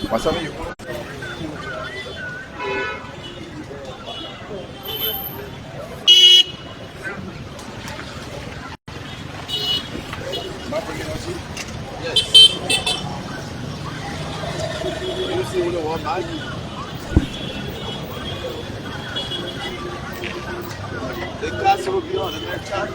The castle will be on the next time.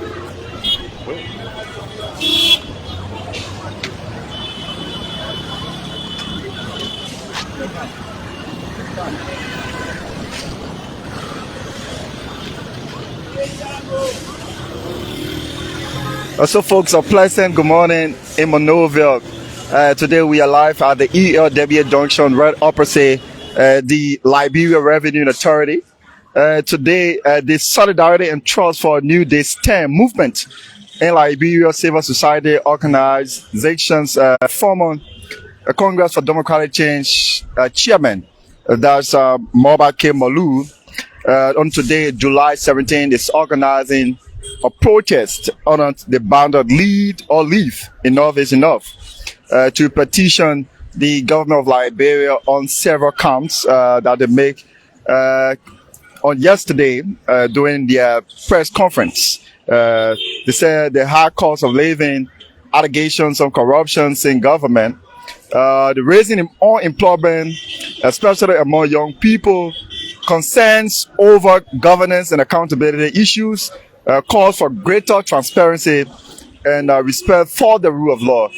So, folks, a pleasant good morning in Monrovia. Today we are live at the ELW Junction right opposite the Liberia Revenue Authority. Today, the Solidarity and Trust for a New Day STEM movement in Liberia civil society organizations former Congress for Democratic Change chairman, that's Mobile K. Malu, on today, July 17th, is organizing a protest on the banner Lead or Leave, Enough is Enough, to petition the government of Liberia on several counts that they make on yesterday during their press conference. They said the high cost of living, allegations of corruption in government, the raising in unemployment, especially among young people, concerns over governance and accountability issues, calls for greater transparency and respect for the rule of law.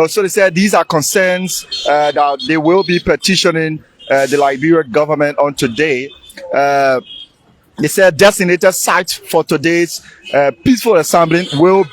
So they said these are concerns that they will be petitioning the Liberian government on today. They said designated site for today's peaceful assembly will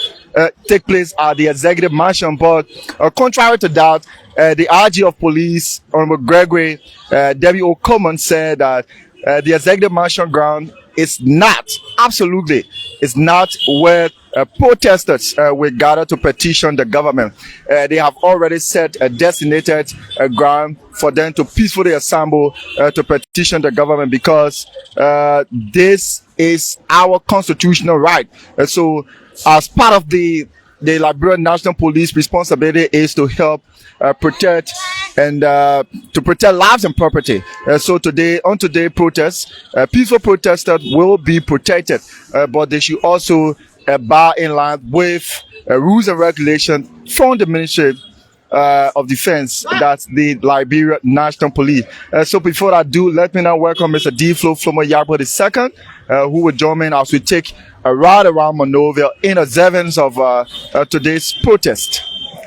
take place at the executive mansion, but contrary to that, the RG of police, Honorable Gregory Debbie O'Common, said that the executive mansion ground is not, absolutely, is not where protesters will gather to petition the government. They have already set a designated ground for them to peacefully assemble to petition the government because this is our constitutional right. So as part of the Liberian National Police responsibility is to help protect and to protect lives and property. So today, on today's protest, peaceful protesters will be protected, but they should also bow in line with rules and regulations from the Ministry of Defense, that's the Liberia National Police. So before I do, let me now welcome Mr. D. Flo Flomo Yabo II, who will join me as we take a ride around Monrovia in observance of today's protest.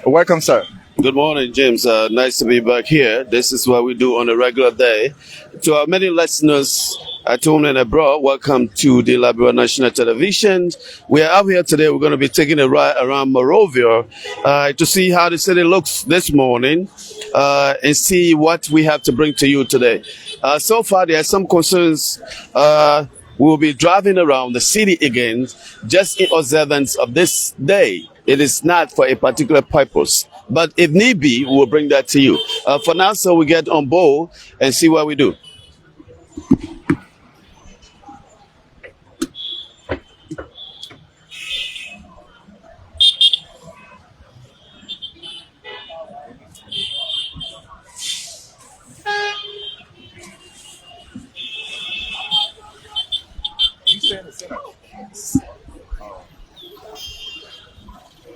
Welcome, sir. Good morning, James. Nice to be back here. This is what we do on a regular day. To our many listeners at home and abroad, welcome to the Liberia National Television. We are out here today. We're going to be taking a ride around Monrovia to see how the city looks this morning and see what we have to bring to you today. So far, there are some concerns. We'll be driving around the city again just in observance of this day. It is not for a particular purpose. But if need be, we'll bring that to you. For now, so we get on board and see what we do.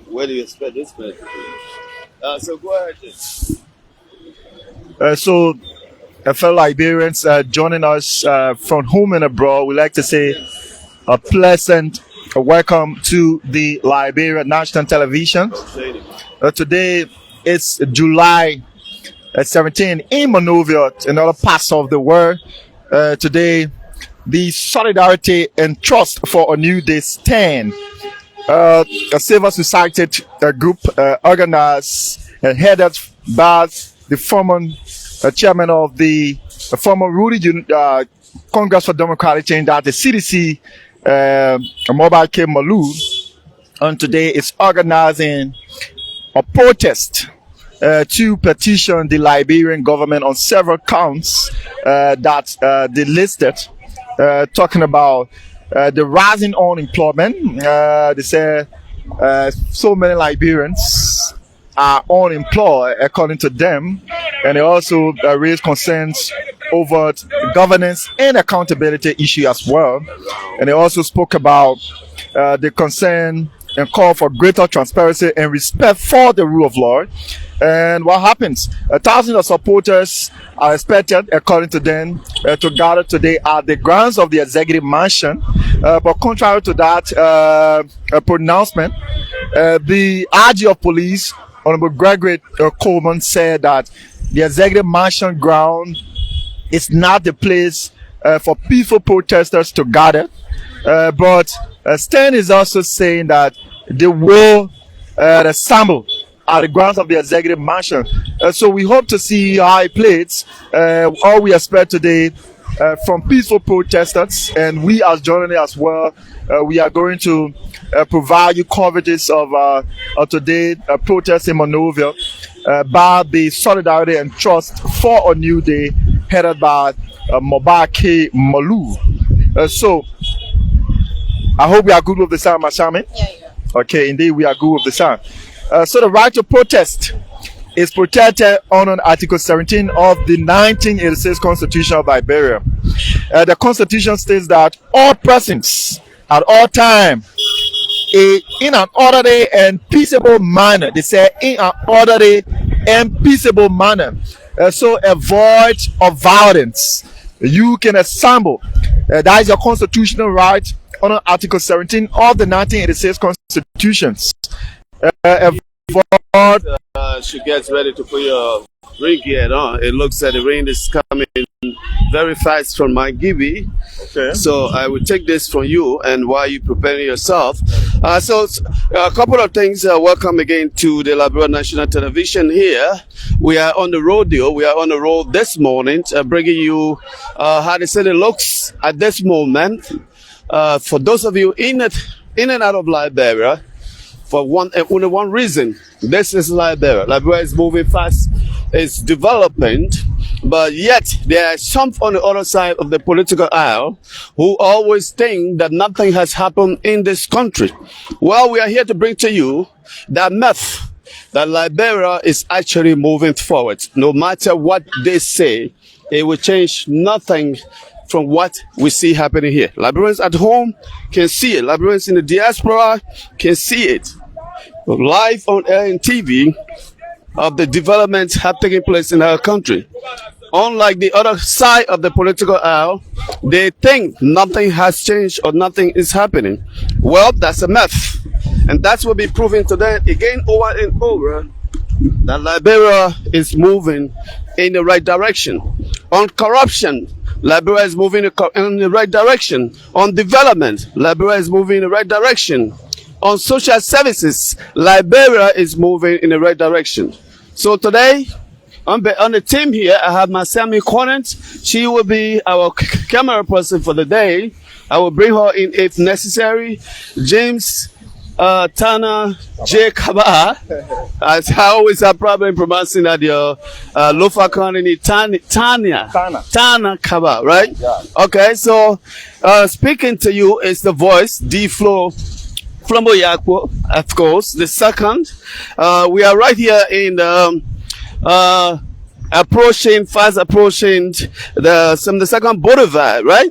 Where do you expect this man to be? So go ahead. So, fellow Liberians joining us from home and abroad, we'd like to say a pleasant welcome to the Liberia National Television. Today is July 17 in Monrovia and other parts of the world. Today, the Solidarity and Trust for a New Day stand. A civil society group organized and headed by the former chairman of the former ruling Congress for Democratic Change, that the CDC, Mobile K. Malu, and today is organizing a protest to petition the Liberian government on several counts that they listed, talking about the rising unemployment. They say so many Liberians are unemployed, according to them. and they also raised concerns over governance and accountability issue as well. And they also spoke about the concern and call for greater transparency and respect for the rule of law. And what happens? Thousands of supporters are expected, according to them, to gather today at the grounds of the executive mansion. But contrary to that pronouncement, the RG of police, Honorable Gregory Coleman, said that the executive mansion ground is not the place for peaceful protesters to gather. But Stern is also saying that they will assemble at the grounds of the executive mansion. So we hope to see how it plays. All we expect today from peaceful protesters, and we as journalists as well, we are going to provide you coverages of today's protest in Monrovia by the Solidarity and Trust for a New Day, headed by Mobake Malu. So I hope we are good with the sound, Mashami. Yeah. Okay, indeed, we are good with the sound. So the right to protest is protected under Article 17 of the 1986 Constitution of Liberia. The Constitution states that all persons at all time in an orderly and peaceable manner, they say in an orderly and peaceable manner, so avoid of violence, you can assemble. That is your constitutional right under Article 17 of the 1986 Constitutions. She gets ready to put your ring gear on. It looks like the rain is coming very fast from my Gibi. Okay. So I will take this from you, and while you preparing yourself. So a couple of things. Welcome again to the Liberia National Television here. We are on the rodeo. We are on the road this morning, bringing you how the city looks at this moment. For those of you in and out of Liberia, for only one reason. This is Liberia. Liberia is moving fast. It's developing, but yet there are some on the other side of the political aisle who always think that nothing has happened in this country. Well, we are here to bring to you that myth that Liberia is actually moving forward. No matter what they say, it will change nothing from what we see happening here. Liberians at home can see it. Liberians in the diaspora can see it. Live on air and TV of the developments have taken place in our country. Unlike the other side of the political aisle, they think nothing has changed or nothing is happening. Well, that's a myth. And that's what we're proving today again over and over, that Liberia is moving in the right direction. On corruption, Liberia is moving in the right direction. On development, Liberia is moving in the right direction. On social services, Liberia is moving in the right direction. So today, on the team here, I have my Sammy Conant. She will be our camera person for the day. I will bring her in if necessary. James Tana J. Kaba. I always have problem pronouncing that your Lofa County Tana Kaba, right? Yeah. Okay, so speaking to you is the voice, D Flow Flamboyakwo, of course, the second. We are right here in fast approaching the second Boulevard, right?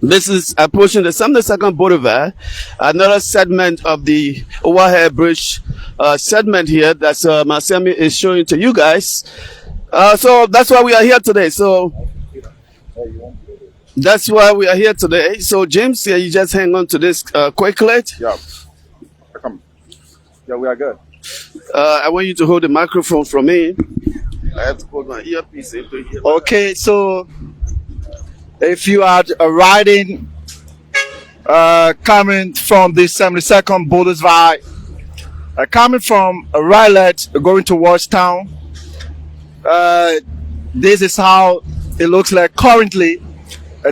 This is approaching the second Boulevard, another segment of the overhead bridge segment here that Masemi is showing to you guys. So that's why we are here today. So that's why we are here today. So James, you just hang on to this quickly. Yeah. Come. Yeah, we are good. I want you to hold the microphone from me. I have to put my earpiece into here. Okay, so if you are riding, coming from the 72nd Boulevard, coming from Raleigh, going towards town, this is how it looks like currently.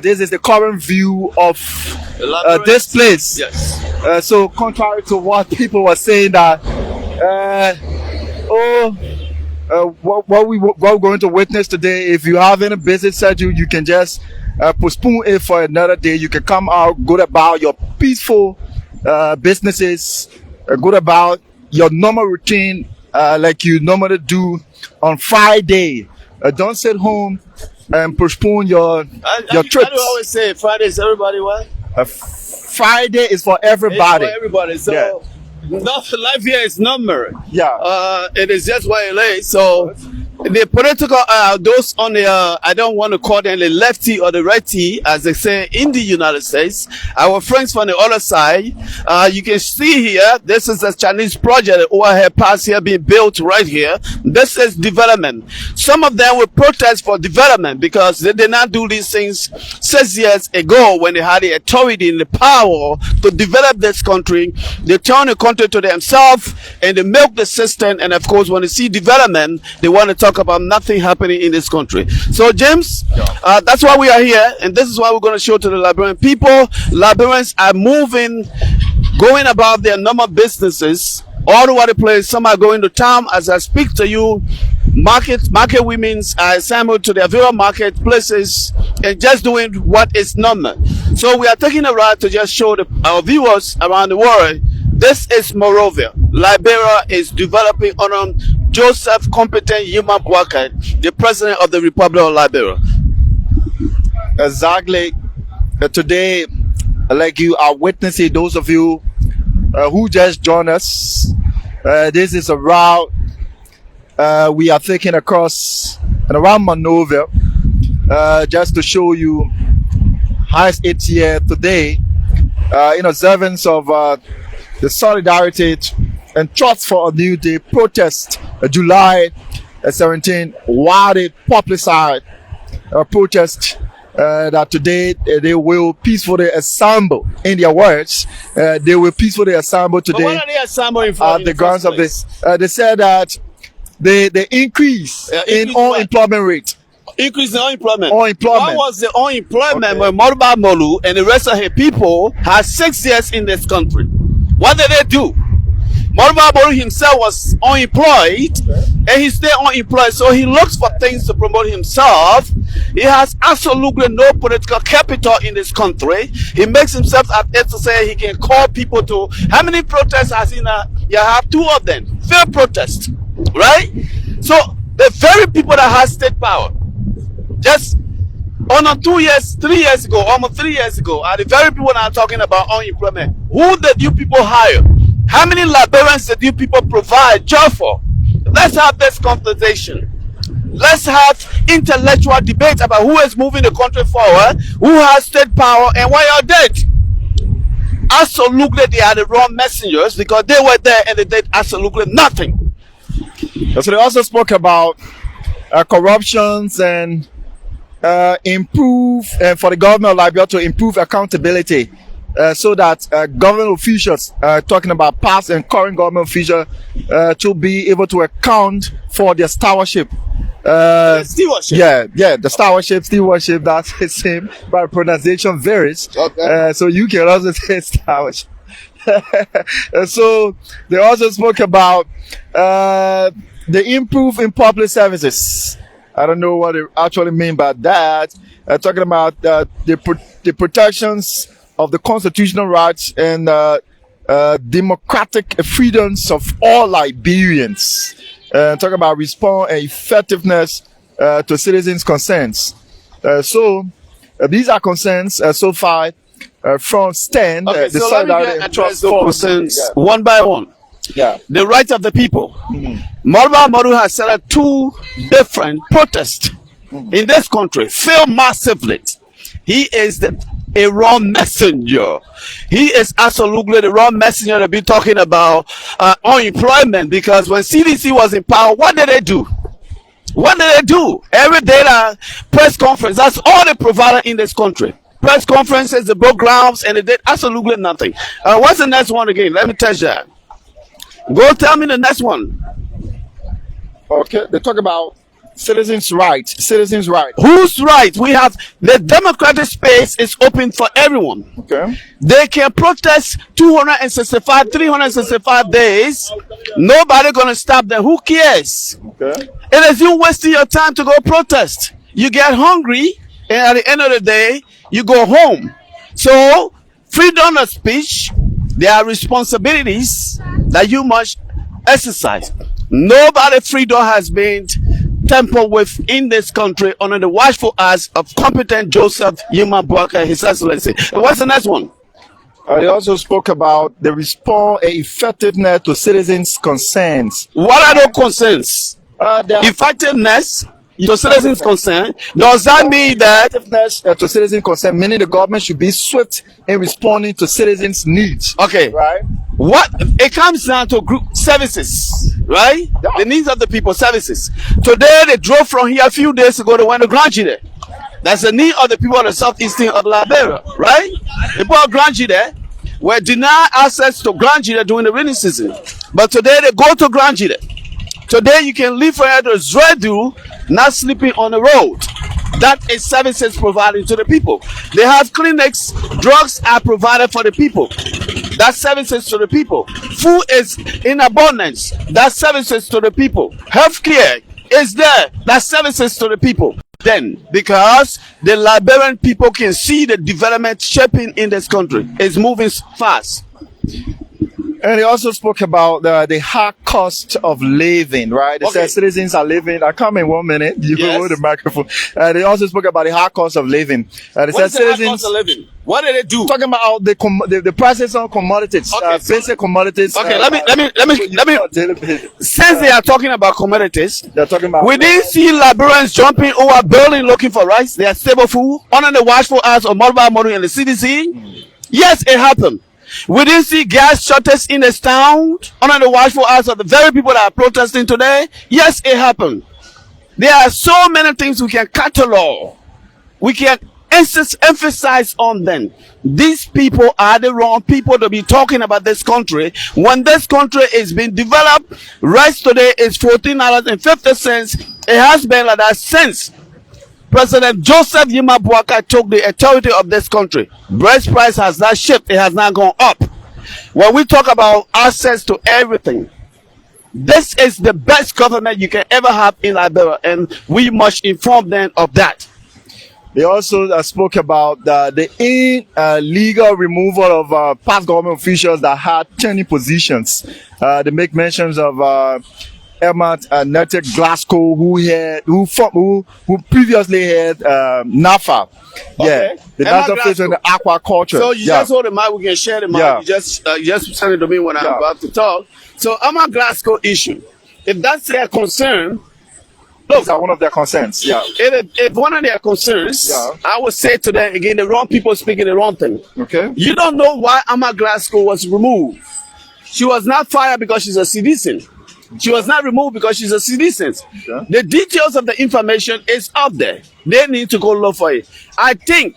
This is the current view of this place. Yes. So contrary to what people were saying that, what we're going to witness today, if you have any business schedule, you can just postpone it for another day. You can come out, go about your peaceful businesses, go about your normal routine like you normally do on Friday. Don't sit home and postpone your trips. I do always say Fridays, everybody what? Friday is for everybody. It's for everybody. So life here is numbered. Yeah. It is just what it is. So the political, those on the, I don't want to call them the lefty or the righty, as they say in the United States. Our friends from the other side, you can see here, this is a Chinese project, overhead pass here being built right here. This is development. Some of them will protest for development because they did not do these things 6 years ago when they had the authority and the power to develop this country. They turn the country to themselves and they milk the system. And of course, when they see development, they want to talk about nothing happening in this country. So James, that's why we are here, and this is why we're going to show to the Liberian people. Liberians are moving, going about their normal businesses all over the place. Some are going to town as I speak to you. Market women's are assembled to their various marketplaces and just doing what is normal. So we are taking a ride to just show our viewers around the world. This is Monrovia. Liberia is developing on Joseph Competent Human Walker, the president of the Republic of Liberia. Exactly. Today, like you are witnessing, those of you who just joined us, this is a route we are taking across and around Monrovia, just to show you how it's here today, in observance of the solidarity and trust for a new day protest, July 17, widely publicized protest that today they will peacefully assemble. In their words, they will peacefully assemble today. But what are they assembling for? At the grounds of this, they said that the increase in unemployment rate. Increase in unemployment. Unemployment. What was the unemployment when Morba Molu and the rest of her people had 6 years in this country? What did they do? Morba Molu himself was unemployed, and he stayed unemployed, so he looks for things to promote himself. He has absolutely no political capital in this country. He makes himself at it to say he can call people to. How many protests has he now? You have 2 of them. Fair protest, right? So the very people that have state power, just on 2 years, 3 years ago, almost 3 years ago, are the very people that are talking about unemployment. Who did you people hire? How many Liberians did you people provide job for? Let's have this conversation. Let's have intellectual debate about who is moving the country forward, who has state power, and why you're dead. Absolutely, they are the wrong messengers because they were there and they did absolutely nothing. So they also spoke about corruptions and improve for the government of Liberia to improve accountability, so that government officials, talking about past and current government officials, to be able to account for their stewardship. Stewardship. The stewardship, that's the same, but pronunciation varies. Okay. So you can also say stewardship. So they also spoke about the improve in public services. I don't know what they actually mean by that. Talking about the protections of the constitutional rights and democratic freedoms of all Liberians. Talking about response and effectiveness to citizens' concerns. So these are concerns so far from STAND. Okay, so let me address those concerns one by one. Yeah. The rights of the people. Morba Moru has set up 2 different protests in this country, failed massively. He is a wrong messenger. He is absolutely the wrong messenger to be talking about unemployment, because when CDC was in power, what did they do? What did they do? Every day, press conference, that's all they provided in this country. Press conferences, they broke grounds, and they did absolutely nothing. What's the next one again? Let me tell you that. Go tell me the next one. Okay, they talk about citizens' rights. Citizens' rights. Whose right? We have the democratic space is open for everyone. Okay. They can protest 265, 365 days. Nobody gonna stop them. Who cares? Okay. It is you wasting your time to go protest. You get hungry, and at the end of the day, you go home. So, freedom of speech, there are responsibilities that you must exercise. Nobody freedom has been tampered with in this country under the watchful eyes of competent Joseph Yuma Boakai, His Excellency. And what's the next one? They also spoke about the response and effectiveness to citizens' concerns. What are those concerns? Effectiveness to citizens' concern. Does that mean that Effectiveness to citizens' concern, meaning the government should be swift in responding to citizens' needs. okay? Right? What it comes down to group services, right? Yeah. The needs of the people, services. Today they drove from here a few days ago. They went to Granji there. That's the need of the people of the southeastern of Liberia, right? The people of Granji there were denied access to Granji there during the rainy season, but today they go to Granji there. Today you can live from here to Zredu, not sleeping on the road. That is services provided to the people. They have clinics, drugs are provided for the people. That's services to the people. Food is in abundance. That's services to the people. Healthcare is there. That's services to the people. Then, because the Liberian people can see the development shaping in this country, it's moving fast. And they also spoke about the high cost of living, right? They said citizens are living. I come in 1 minute. You Yes. hold the microphone. They also spoke about the high cost of living. They What said is the high citizens cost of living? What did they do? talking about the prices on commodities, Okay, so- basic commodities. Okay, let me. Since they are talking about commodities, They're talking about. we didn't see Liberians jumping over building looking for rice. They are stable food under the watchful eyes of Monrovia and the CDC. Yes, it happened. We didn't see gas shortage in this town under the watchful eyes of the very people that are protesting today. Yes, it happened. There are so many things we can catalog. We can emphasize on them. These people are the wrong people to be talking about this country. When this country is being developed, rice today is $14.50. It has been like that since President Joseph Yuma Boakai took the authority of this country. Bread price has not shifted, it has not gone up. When we talk about access to everything, this is the best government you can ever have in Liberia, and we must inform them of that. They also spoke about the illegal removal of past government officials that had turning positions. They make mentions of Emma Netic Glasgow, who previously had NAFA. Okay. Yeah, the Emma national face in the aquaculture. So you just hold the mic, we can share the mic. Yeah. You just send it to me when I'm about to talk. So Emma Glasgow issue, if that's their concern, Those are one of their concerns. Yeah. if one of their concerns, I would say to them again, the wrong people speaking the wrong thing. Okay. You don't know why Emma Glasgow was removed. She was not fired because she's a citizen. She was not removed because she's a citizen. Okay. The details of the information is out there. They need to go look for it. I think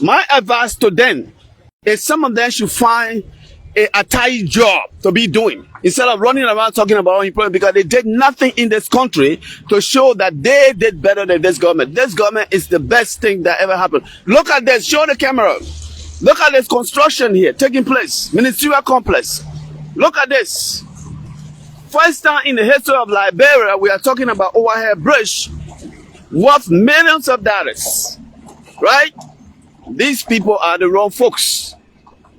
my advice to them is some of them should find a tight job to be doing instead of running around talking about unemployment, because they did nothing in this country to show that they did better than this government. This government is the best thing that ever happened. Look at this. Show the camera. Look at this construction here taking place. Ministerial complex. Look at this. First time in the history of Liberia, we are talking about overhead bridge worth millions of dollars. Right? These people are the wrong folks.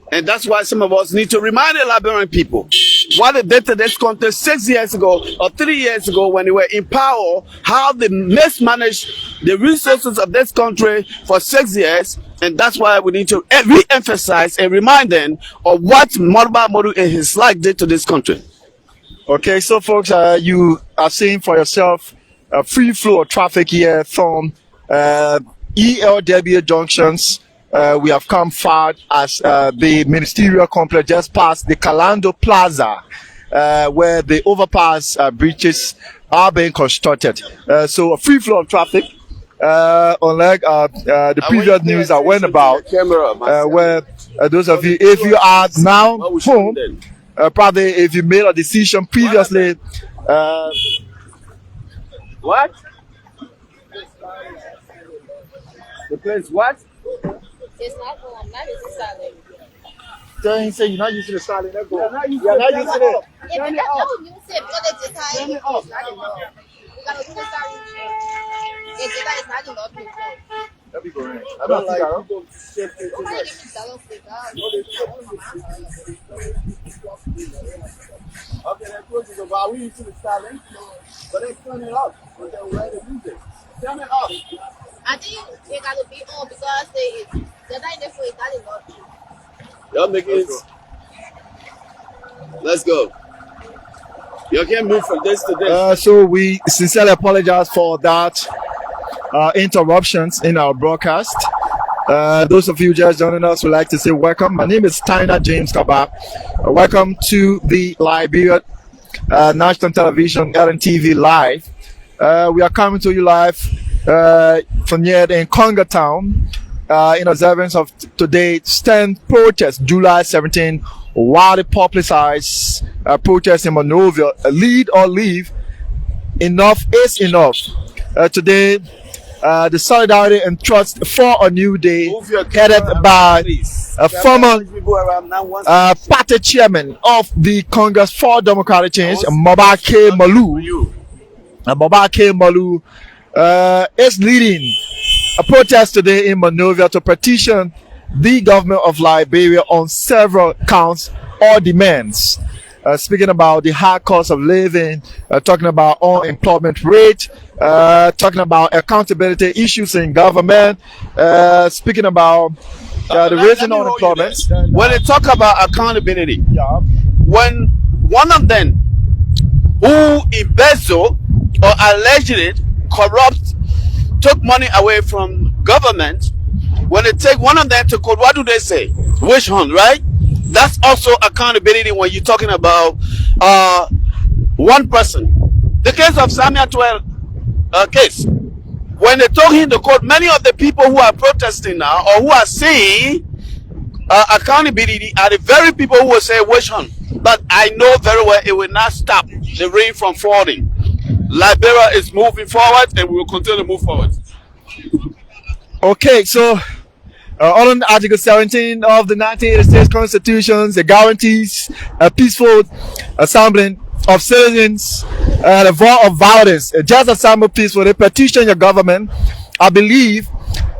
And that's why some of us need to remind the Liberian people what they did to this country 6 years ago or 3 years ago when they were in power, how they mismanaged the resources of this country for 6 years. And that's why we need to re-emphasize and remind them of what Morba Modu and his like did to this country. Okay, so folks, you are seeing for yourself a free flow of traffic here from ELW junctions. We have come far as the ministerial complex just past the Calando Plaza, where the overpass bridges are being constructed. So a free flow of traffic, unlike the previous news I went about, where those of you, if you are now home, probably if you made a decision previously. What? The place what? It's not using silent. Tell him, say you're not using the silent. Let's go. You're not using it. Yeah, but that's what you said because it's just Turn it off. we gotta do the silent. It's just not enough. That'd be great. I don't like Okay, that closes the are we using the silent? But they turn it off when they ready to use it. Turn it off. I think it got to be on because the night before it got it not. Y'all make it. Let's go. You can't move from this to this. So we sincerely apologize for that interruptions in our broadcast. Those of you just joining us would like to say welcome. My name is Tyner James Kabab. Welcome to the Liberia National Television LNTV Live. We are coming to you live from here in Congo Town in observance of today's 10th protest, July 17, widely publicized protest in Monrovia. Lead or leave, enough is enough. Today, the Solidarity and Trust for a New Day, headed by a former party chairman of the Congress for Democratic Change, Mobake Malu. Mobake Malu is leading a protest today in Monrovia to petition the government of Liberia on several counts or demands. Speaking about the high cost of living, talking about unemployment rate, talking about accountability issues in government, speaking about the raising unemployment. When they talk about accountability, when one of them who embezzled or allegedly corrupt took money away from government, when they take one of them to court, what do they say? Witch hunt, right? That's also accountability when you're talking about one person. The case of Samuel 12 case, when they took him to court, many of the people who are protesting now or who are saying accountability are the very people who will say witch hunt. But I know very well it will not stop the rain from falling. Liberia is moving forward and we will continue to move forward. Okay, so on Article 17 of the 1986 Constitution, it guarantees a peaceful assembling of citizens and a vote of violence. Just assemble peacefully, petition your government. I believe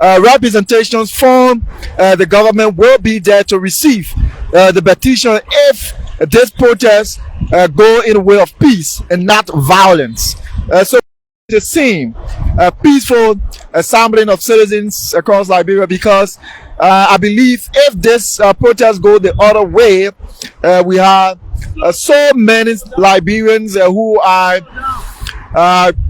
representations from the government will be there to receive the petition if this protest go in the way of peace and not violence. So the same peaceful assembling of citizens across Liberia, because I believe if this protest go the other way, we have so many Liberians who are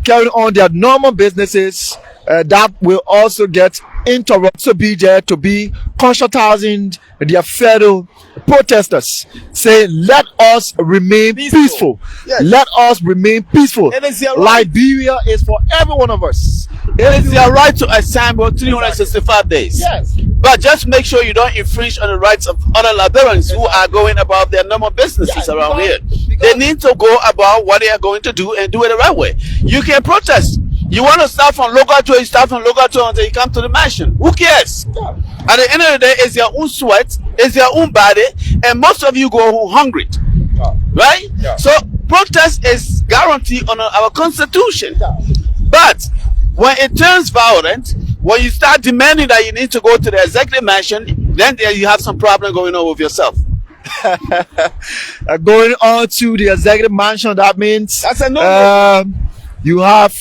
carrying on their normal businesses that will also get interrupted. To be there to be consulting their fellow protesters, say let us remain peaceful. Yes. Let us remain peaceful. It is your right. Liberia is for every one of us. It is your right to assemble 365 days. Yes. But just make sure you don't infringe on the rights of other Liberians who are going about their normal businesses around here. They need to go about what they are going to do and do it the right way. You can protest. You want to start from local to, you start from local to until you come to the mansion. Who cares? At the end of the day, it's your own sweat, it's your own body, and most of you go home hungry. Right? So protest is guaranteed under our constitution. But when it turns violent, when you start demanding that you need to go to the executive mansion, then you have some problem going on with yourself. Going on to the executive mansion, that means That's a no. You have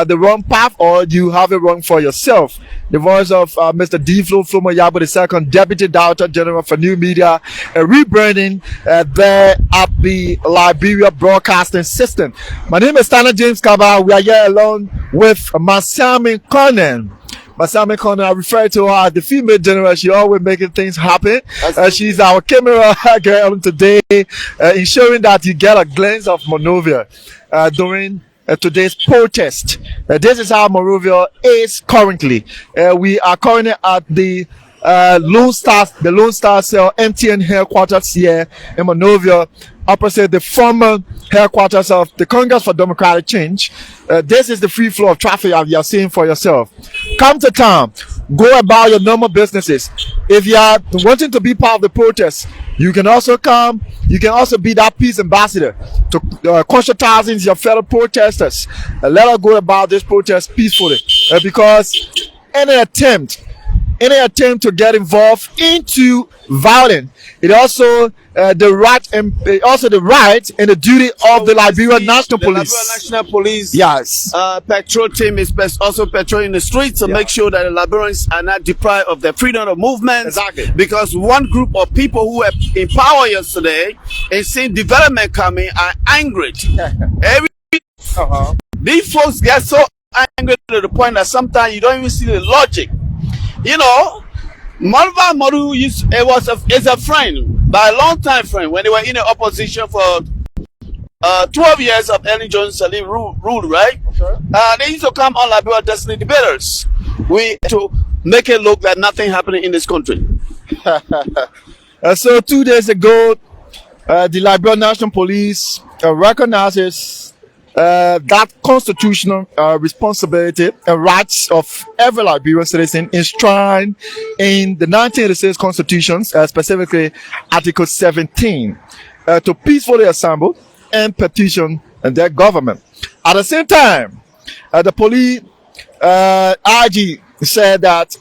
the wrong path, or you have it wrong for yourself. The voice of Mr. D-Flow Flomo Yabo II, Deputy Director General for New Media, rebranding there at the Liberia Broadcasting System. My name is Tyner James Kabab. We are here alone with Masami Konen. Masami Konen, I refer to her as the female general. She always making things happen. She's our camera girl today, ensuring that you get a glance of Monrovia during today's protest. This is how Monrovia is currently. We are currently at the Lone Star Cell MTN headquarters here in Monrovia, opposite the former headquarters of the Congress for Democratic Change. This is the free flow of traffic you are seeing for yourself. Come to town, go about your normal businesses. If you are wanting to be part of the protest, you can also come. You can also be that peace ambassador to conscientizing your fellow protesters. Let us go about this protest peacefully, because any attempt any attempt to get involved into violence. It also the right and the duty of the Liberian National The Liberia Police. National Police Yes. patrol team is also patrolling the streets to make sure that the Liberians are not deprived of their freedom of movement. Exactly. Because one group of people who were in power yesterday and seeing development coming are angry. These folks get so angry to the point that sometimes you don't even see the logic. You know, Monrovia Modu is a friend, by a long time friend. When they were in the opposition for 12 years of Ellen Jones Salim rule, right? They used to come on Liberia Destiny Debaters. We to make it look like nothing happening in this country. So 2 days ago, the Liberian National Police recognizes that constitutional responsibility and rights of every Liberian citizen enshrined in the 1986 Constitution, specifically Article 17, to peacefully assemble and petition their government. At the same time, the police IG said that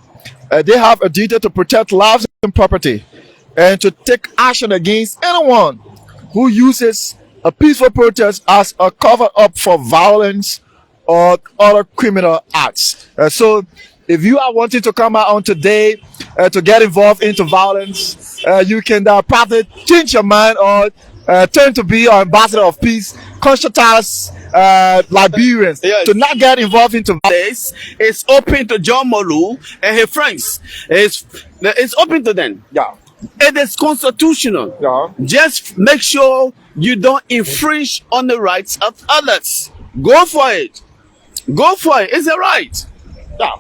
they have a duty to protect lives and property and to take action against anyone who uses a peaceful protest as a cover-up for violence or other criminal acts. So if you are wanting to come out on today to get involved into violence, you can probably change your mind or turn to be an ambassador of peace, conscientize Liberians to not get involved into violence. It's open to John Molu and his friends. It's open to them. Yeah. It is constitutional. Yeah. Just make sure you don't infringe on the rights of others. Go for it. Go for it. It's a right. Yeah.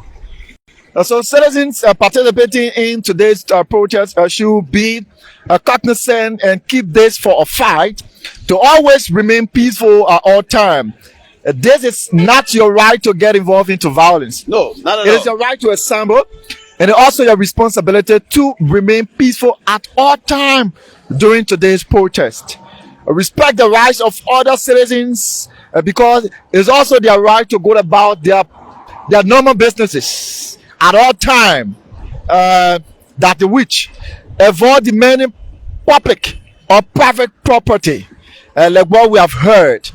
So citizens participating in today's protest should be cognizant and keep this for a fight to always remain peaceful at all time. This is not your right to get involved into violence. No, not at all. It is your right to assemble, and also your responsibility to remain peaceful at all time during today's protest. Respect the rights of other citizens because it's also their right to go about their normal businesses at all time. That which avoid demanding public or private property, like what we have heard.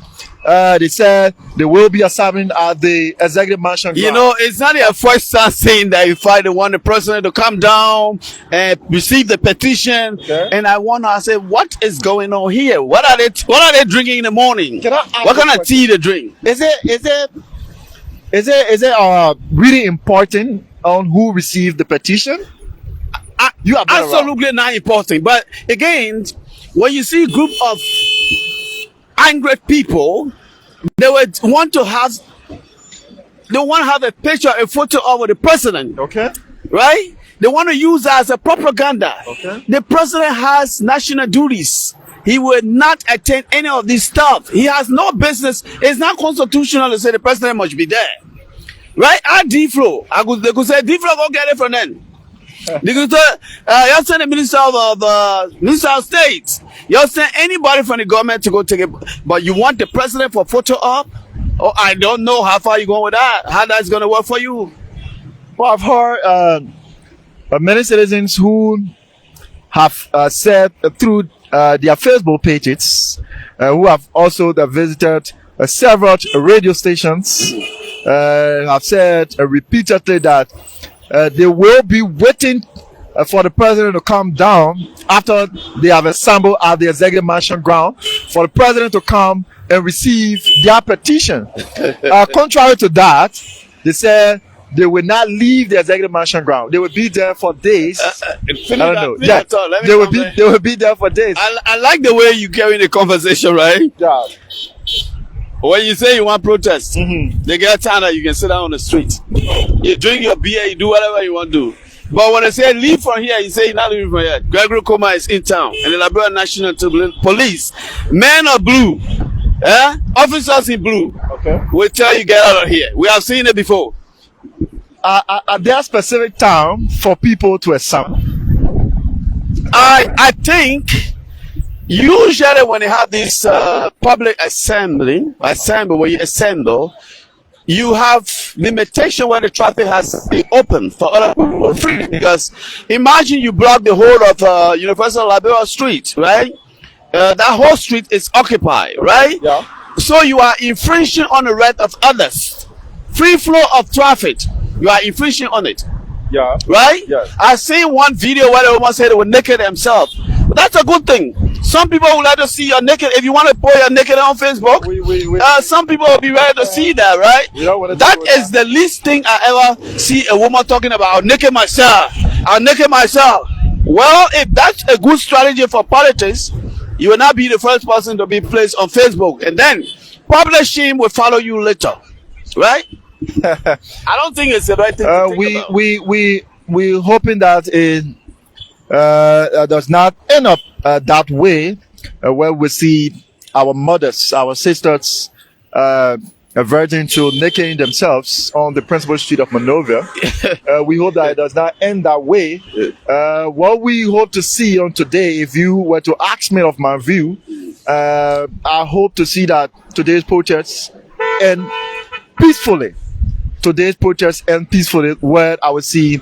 They said they will be assembling at the executive mansion. You know, it's not their first time saying that if I want the president to come down and receive the petition, and I say, what is going on here? What are they drinking in the morning? What kind of tea they drink? Is it really important on who received the petition? You are absolutely not important. But again, when you see a group of angry people, they would want to have a picture, a photo of the president. Okay. Right? They want to use that as a propaganda. Okay. The president has national duties. He will not attend any of this stuff. He has no business. It's not constitutional to say the president must be there. Right? At D-Flow. They could say, D-Flow, go get it from them. They could say, you'll send the Minister of State. You'll send anybody from the government to go take it. But you want the president for photo op? Oh, I don't know how far you're going with that. How that's going to work for you. Well, I've heard many citizens who have said through their Facebook pages, who have also visited several radio stations, have said repeatedly that they will be waiting for the president to come down after they have assembled at the executive mansion ground for the president to come and receive their petition. Contrary to that, they said they will not leave the executive mansion ground. They will be there for days. I don't know. Yeah, they will be there for days. I like the way you carry the conversation, right? Yeah. When you say you want protest, they get time that you can sit down on the street. You drink your beer, you do whatever you want to do. But when they say leave from here, you say you're not leaving from here. Gregory Coma is in town, and the Liberia National Police, men of blue, officers in blue, will tell you get out of here. We have seen it before. Are there specific time for people to assemble? I think usually when they have this public assembly where you assemble, you have limitation when the traffic has been open for other people free. Because imagine you block the whole of Universal Liberia Street, right? That whole street is occupied, right? Yeah. So you are infringing on the right of others. Free flow of traffic, you are infringing on it, Yeah. right? Yes. I seen one video where the woman said they were naked themselves. But that's a good thing. Some people would like to see your naked. If you want to put your naked on Facebook, some people will be ready to see that, right? That is the least thing I ever see a woman talking about. I'll naked myself. I'll naked myself. Well, if that's a good strategy for politics, you will not be the first person to be placed on Facebook, and then public shame will follow you later, right? I don't think it's the right thing to think about. We hoping that it does not end up that way, where we see our mothers, our sisters, averting to naking themselves on the principal street of Monrovia. We hope that it does not end that way. What we hope to see on today, if you were to ask me of my view, I hope to see that today's protests end peacefully. Today's protests end peacefully, where I would see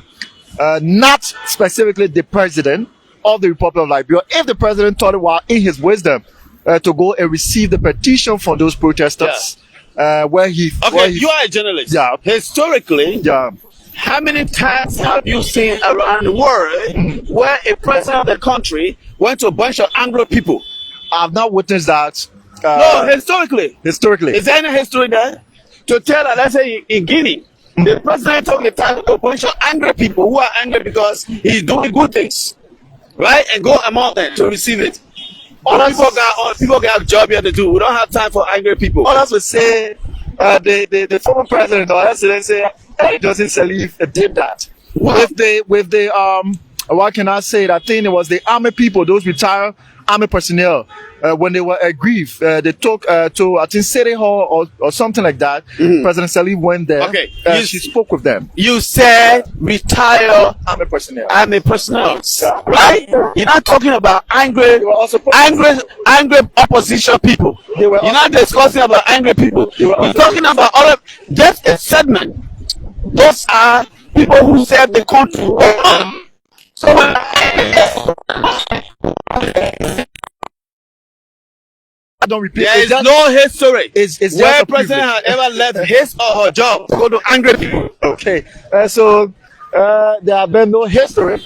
not specifically the president of the Republic of Liberia, if the president thought it was in his wisdom to go and receive the petition from those protesters. Where you are a journalist. Yeah. Historically, Yeah. how many times have you seen around the world where a president of the country went to a bunch of angry people? I've not witnessed that. No, historically. Historically. Is there any history there? To tell that, let's say in Guinea, the president took the time to a bunch of angry people who are angry because he's doing good things, right? And go among them to receive it. People got a job here to do. We don't have time for angry people. Others would say the former president or excellency Joseph Salif did that. With the what can I say? I think it was the army people, those retired army personnel, when they were aggrieved, they took to I think City Hall or something like that. President Salif went there. Okay, she spoke with them. You said retired Army personnel. Right? You're not talking about angry opposition people. You're not discussing about angry people. You're talking about other. Just a segment. Those are people who serve the country. So I don't repeat. There is no history it's where just a president has ever left his or her job to go to angry people. Okay, so there have been no history. You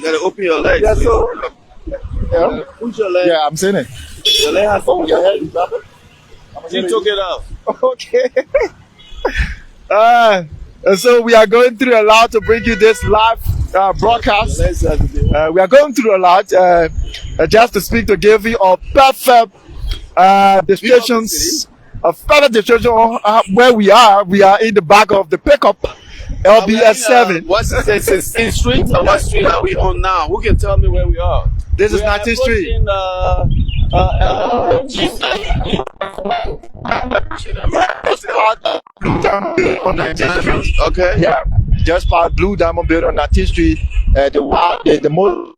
gotta open your legs. Yeah, so Push your leg. yeah, I'm saying it. Your leg has on your head. She took it off. Okay. So we are going through a lot to bring you this live broadcast. We are going through a lot just to speak to give you a perfect descriptions, a perfect description of where we are. We are in the back of the pickup LBS 7. What's the 16th Street or what street are we on now? Who can tell me where we are? This is 19th Street. Okay. Yeah, just past Blue Diamond Building on 19th Street. The most.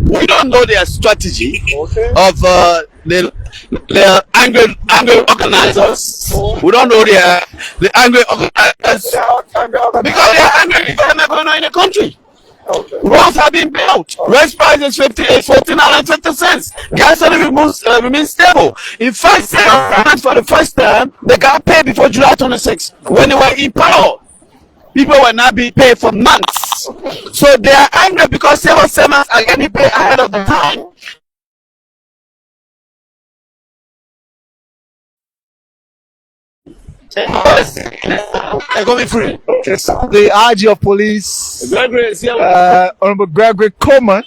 We don't know their strategy Okay. of the angry organizers. We don't know the angry organizers because they are angry because they're not going on in the country. Okay. Roads have been built. Rent price is $14.50. Gasoline remains stable. In fact, for the first time, they got paid before July 26th when they were in power. People were not being paid for months. So they are angry because civil servants are getting paid ahead of the time. They're going free. Okay, so the IG of police, Gregory is here. Honorable Gregory Coleman,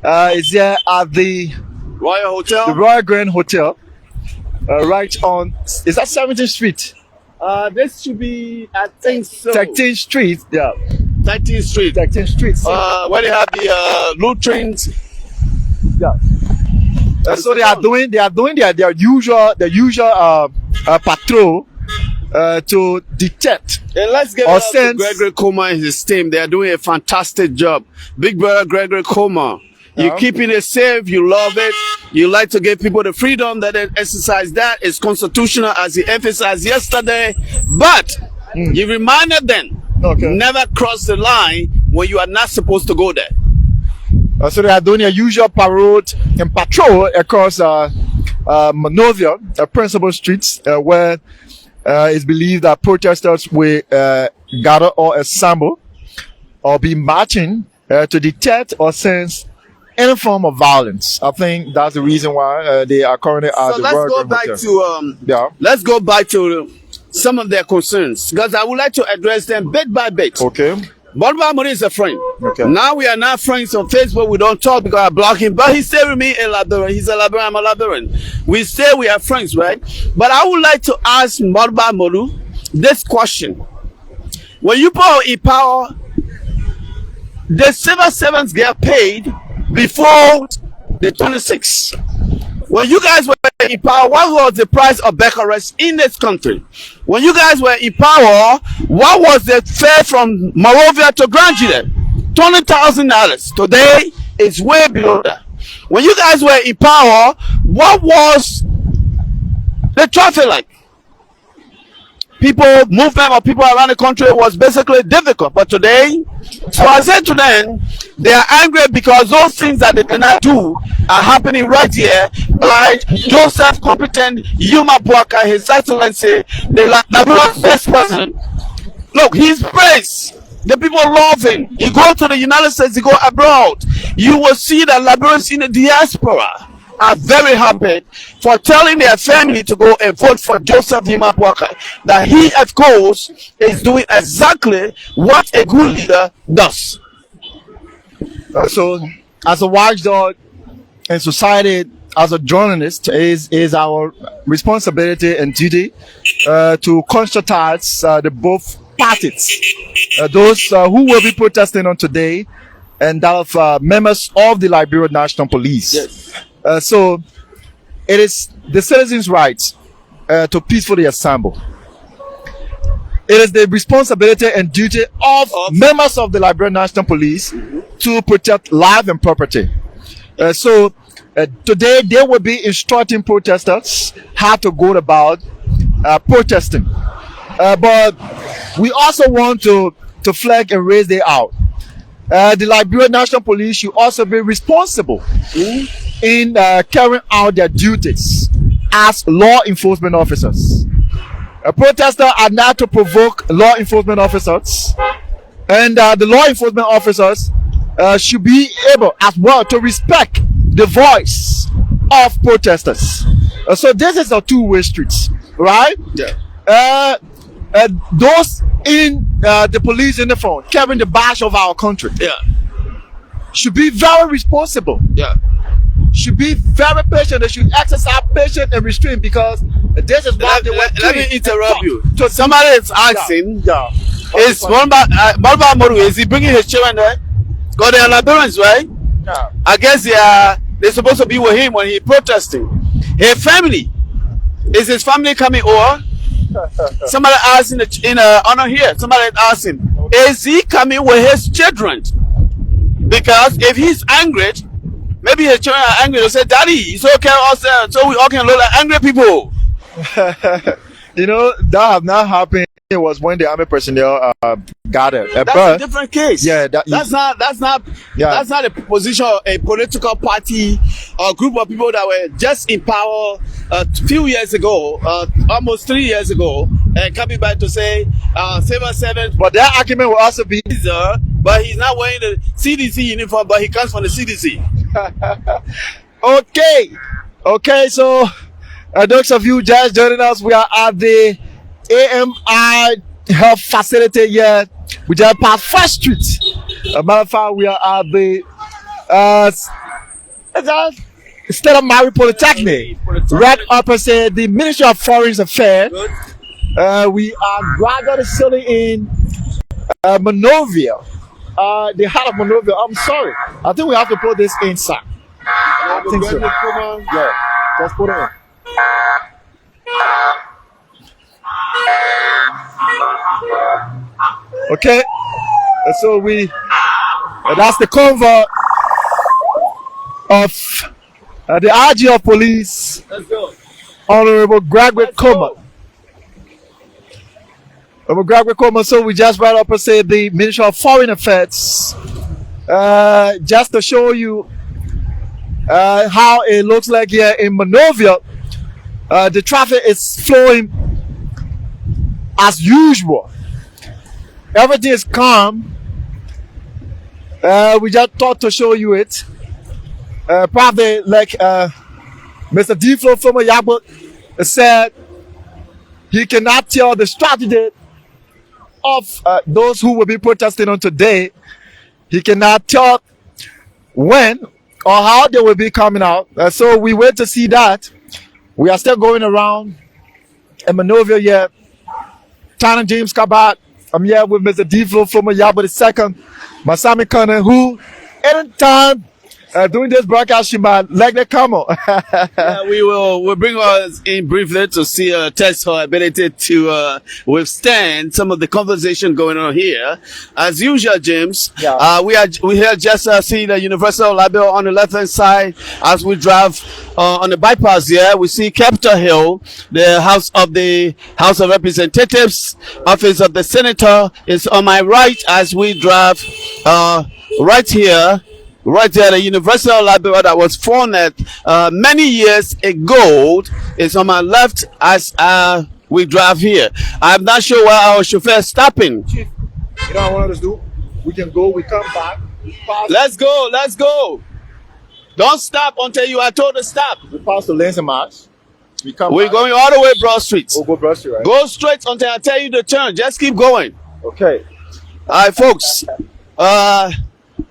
is here at the Royal Hotel. Royal Grand Hotel, right on. Is that 17th Street? This should be, I think so. 13th Street. Yeah. 19th Street. 13th Street. Where they have the Lutherans. Yeah. So they are doing their usual patrol to detect. And let's give it up to Gregory Comer and his team. They are doing a fantastic job. Big brother Gregory Comer. You're keeping it safe. You love it. You like to give people the freedom that they exercise. That is constitutional, as he emphasized yesterday. But you reminded them, never cross the line when you are not supposed to go there. So they are doing a usual parade and patrol across Monrovia, principal streets, where it's believed that protesters will gather or assemble or be marching to detect or sense any form of violence. I think that's the reason why they are currently at the Royal Grand Hotel. Let's go back to some of their concerns, because I would like to address them bit by bit. Okay. Monrovia Mori is a friend. Okay. Now we are not friends on Facebook. We don't talk because I block him. But he stay with me a Liberian. He's a Liberian. I'm a Liberian. We say we are friends, right? But I would like to ask Monrovia Mori this question: when you put in power, the civil servants get paid before the 26th. When you guys were in power, what was the price of becquerels in this country? When you guys were in power, what was the fare from Monrovia to Granville? $20,000. Today, it's way below that. When you guys were in power, what was the traffic like? Movement of people around the country was basically difficult. But today, so I said to them, they are angry because those things that they cannot do are happening right here. Like Joseph Competent Yuma Bwaka, His Excellency, the Liberian best president. Look, he's praised. The people love him. He go to the United States, he go abroad. You will see that Liberians in the diaspora are very happy for telling their family to go and vote for Joseph Yuma Bwaka. That he, of course, is doing exactly what a good leader does. So, as a watchdog in society, as a journalist, is our responsibility and duty to constatize the both parties, those who will be protesting on today, and that of members of the Liberian National Police. Yes. So, it is the citizens' right to peacefully assemble. It is the responsibility and duty of members of the Liberian National Police to protect life and property. So today they will be instructing protesters how to go about protesting. But we also want to flag and raise it out. The Liberian National Police should also be responsible in carrying out their duties as law enforcement officers. Protesters are not to provoke law enforcement officers, and the law enforcement officers should be able as well to respect the voice of protesters. So this is a two-way street, right? Yeah. Those in the police uniform carrying the badge of our country, should be very responsible. Yeah. Should be very patient. They should exercise patience and restraint, because this is what they were doing. Let me interrupt you. So somebody is asking, is Monrovia Mori, is he bringing his children there? Because they are Liberians, right? Yeah. I guess they're supposed to be with him when he's protesting. His family, is his family coming over? Somebody asked in honor here. Somebody asked him, is he coming with his children? Because if he's angry, maybe his children are angry. They say, "Daddy, it's okay, so we all can look like angry people." You know, that have not happened. It was when the army personnel gathered. That's but a different case. Yeah, that's not a position of a political party or group of people that were just in power a few years ago, almost 3 years ago, and coming back to say civil servants. But that argument will also be, but he's not wearing the CDC uniform, but he comes from the CDC. Okay, so those of you just joining us, we are at the AMI Health Facility here. We just passed First Street. As a matter of fact, we are at the State of Mary Polytechnic, right opposite the Ministry of Foreign Affairs. We are gradually sitting in Monrovia, the heart of Monrovia. I'm sorry, I think we have to put this inside. think so. Yeah, just put it in. Okay, and so that's the convoy of the IG of Police, Let's go. Honorable Gregory Coleman. Honorable Gregory Coleman, so we just right up and say the Ministry of Foreign Affairs, just to show you how it looks like here in Monrovia. The traffic is flowing as usual. Everything is calm. We just thought to show you it. Probably like Mr. Deflo from Yabut said, he cannot tell the strategy of those who will be protesting on today. He cannot tell when or how they will be coming out. So we wait to see that. We are still going around in Monrovia here. Tana James Kabat. I'm here with Mr. Deflo from Yabut II, Masami Kane, who anytime doing this broadcast, she might like the camel. Yeah, we'll bring her in briefly to see test her ability to withstand some of the conversation going on here. As usual, James, Yeah. we here just see the Universal Library on the left hand side as we drive on the bypass here. We see Capitol Hill, the House of Representatives, office of the Senator is on my right as we drive right here. Right there, the Universal Library that was founded many years ago is on my left as we drive here. I'm not sure where our chauffeur is stopping. You know what I want us to do? We can go, we come back. We pass, Let's go. Don't stop until you are told to stop. we pass the Lansing March. We come We're back. going all the way Broad Street. We'll go brush you, right? Go straight until I tell you to turn. Just keep going. Okay. All right, folks.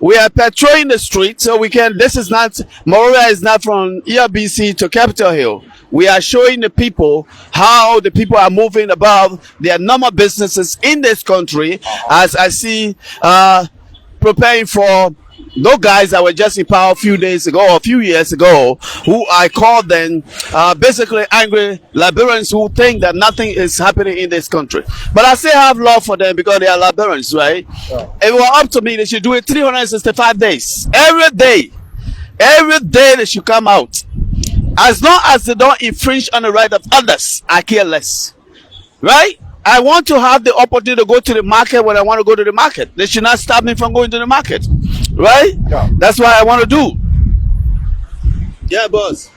We are patrolling the street, so Monrovia is not from ERBC to Capitol Hill. We are showing the people how the people are moving about their normal businesses in this country, as I see, preparing for those guys that were just in power a few days ago or a few years ago, who I call them basically angry Liberians who think that nothing is happening in this country. But I still have love for them because they are Liberians, right? Yeah. If it were up to me, they should do it 365 days. Every day they should come out. As long as they don't infringe on the right of others, I care less. Right? I want to have the opportunity to go to the market when I want to go to the market. They should not stop me from going to the market. Right? Yeah. That's what I want to do. Yeah, boss.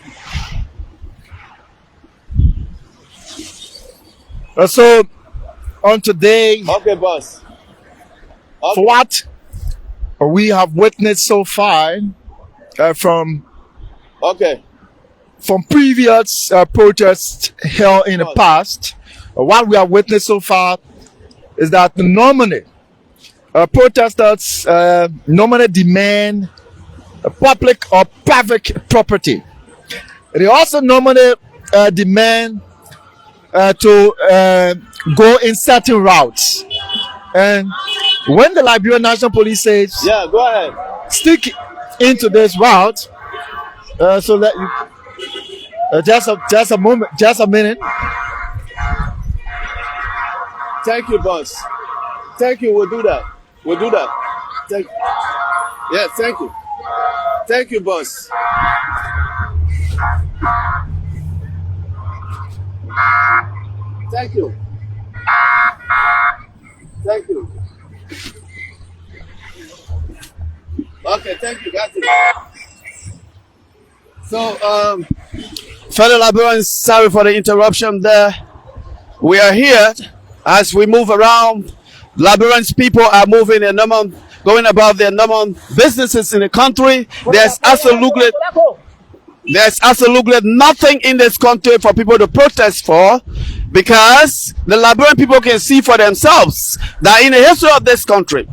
So, on today, Okay, boss. for what we have witnessed so far from Okay. previous protests held in the past, what we have witnessed so far is that normally protesters normally demand public or private property. They also normally demand to go in certain routes. And when the Liberian National Police says, Yeah, go ahead. stick into this route, so let you just a moment, just a minute. Thank you, boss. Thank you. We'll do that. Yeah, thank you. Thank you, boss. Thank you. Thank you. Okay, thank you. Got it. So, fellow Liberians, sorry for the interruption there. We are here as we move around. Liberians people are moving and going about their normal businesses in the country. There's absolutely nothing in this country for people to protest for, because the Liberian people can see for themselves that in the history of this country,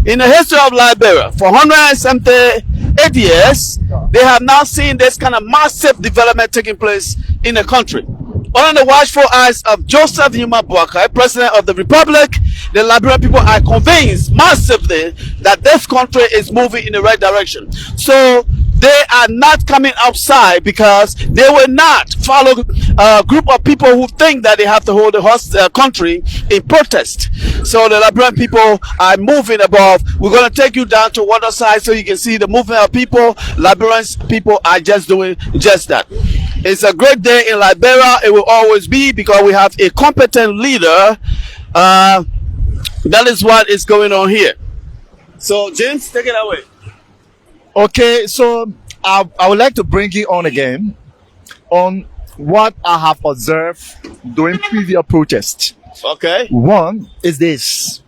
in the history of Liberia, for 178 years, they have not seen this kind of massive development taking place in the country. Under the watchful eyes of Joseph Numa Boakai, President of the Republic, the Liberian people are convinced massively that this country is moving in the right direction. So they are not coming outside because they will not follow a group of people who think that they have to hold the country in protest. So the Liberian people are moving above. We're going to take you down to one side so you can see the movement of people. Liberian people are just doing just that. It's a great day in Liberia. It will always be because we have a competent leader. That is what is going on here. So James, take it away. Okay, so I would like to bring you on again on what I have observed during previous protests. Okay. One is this.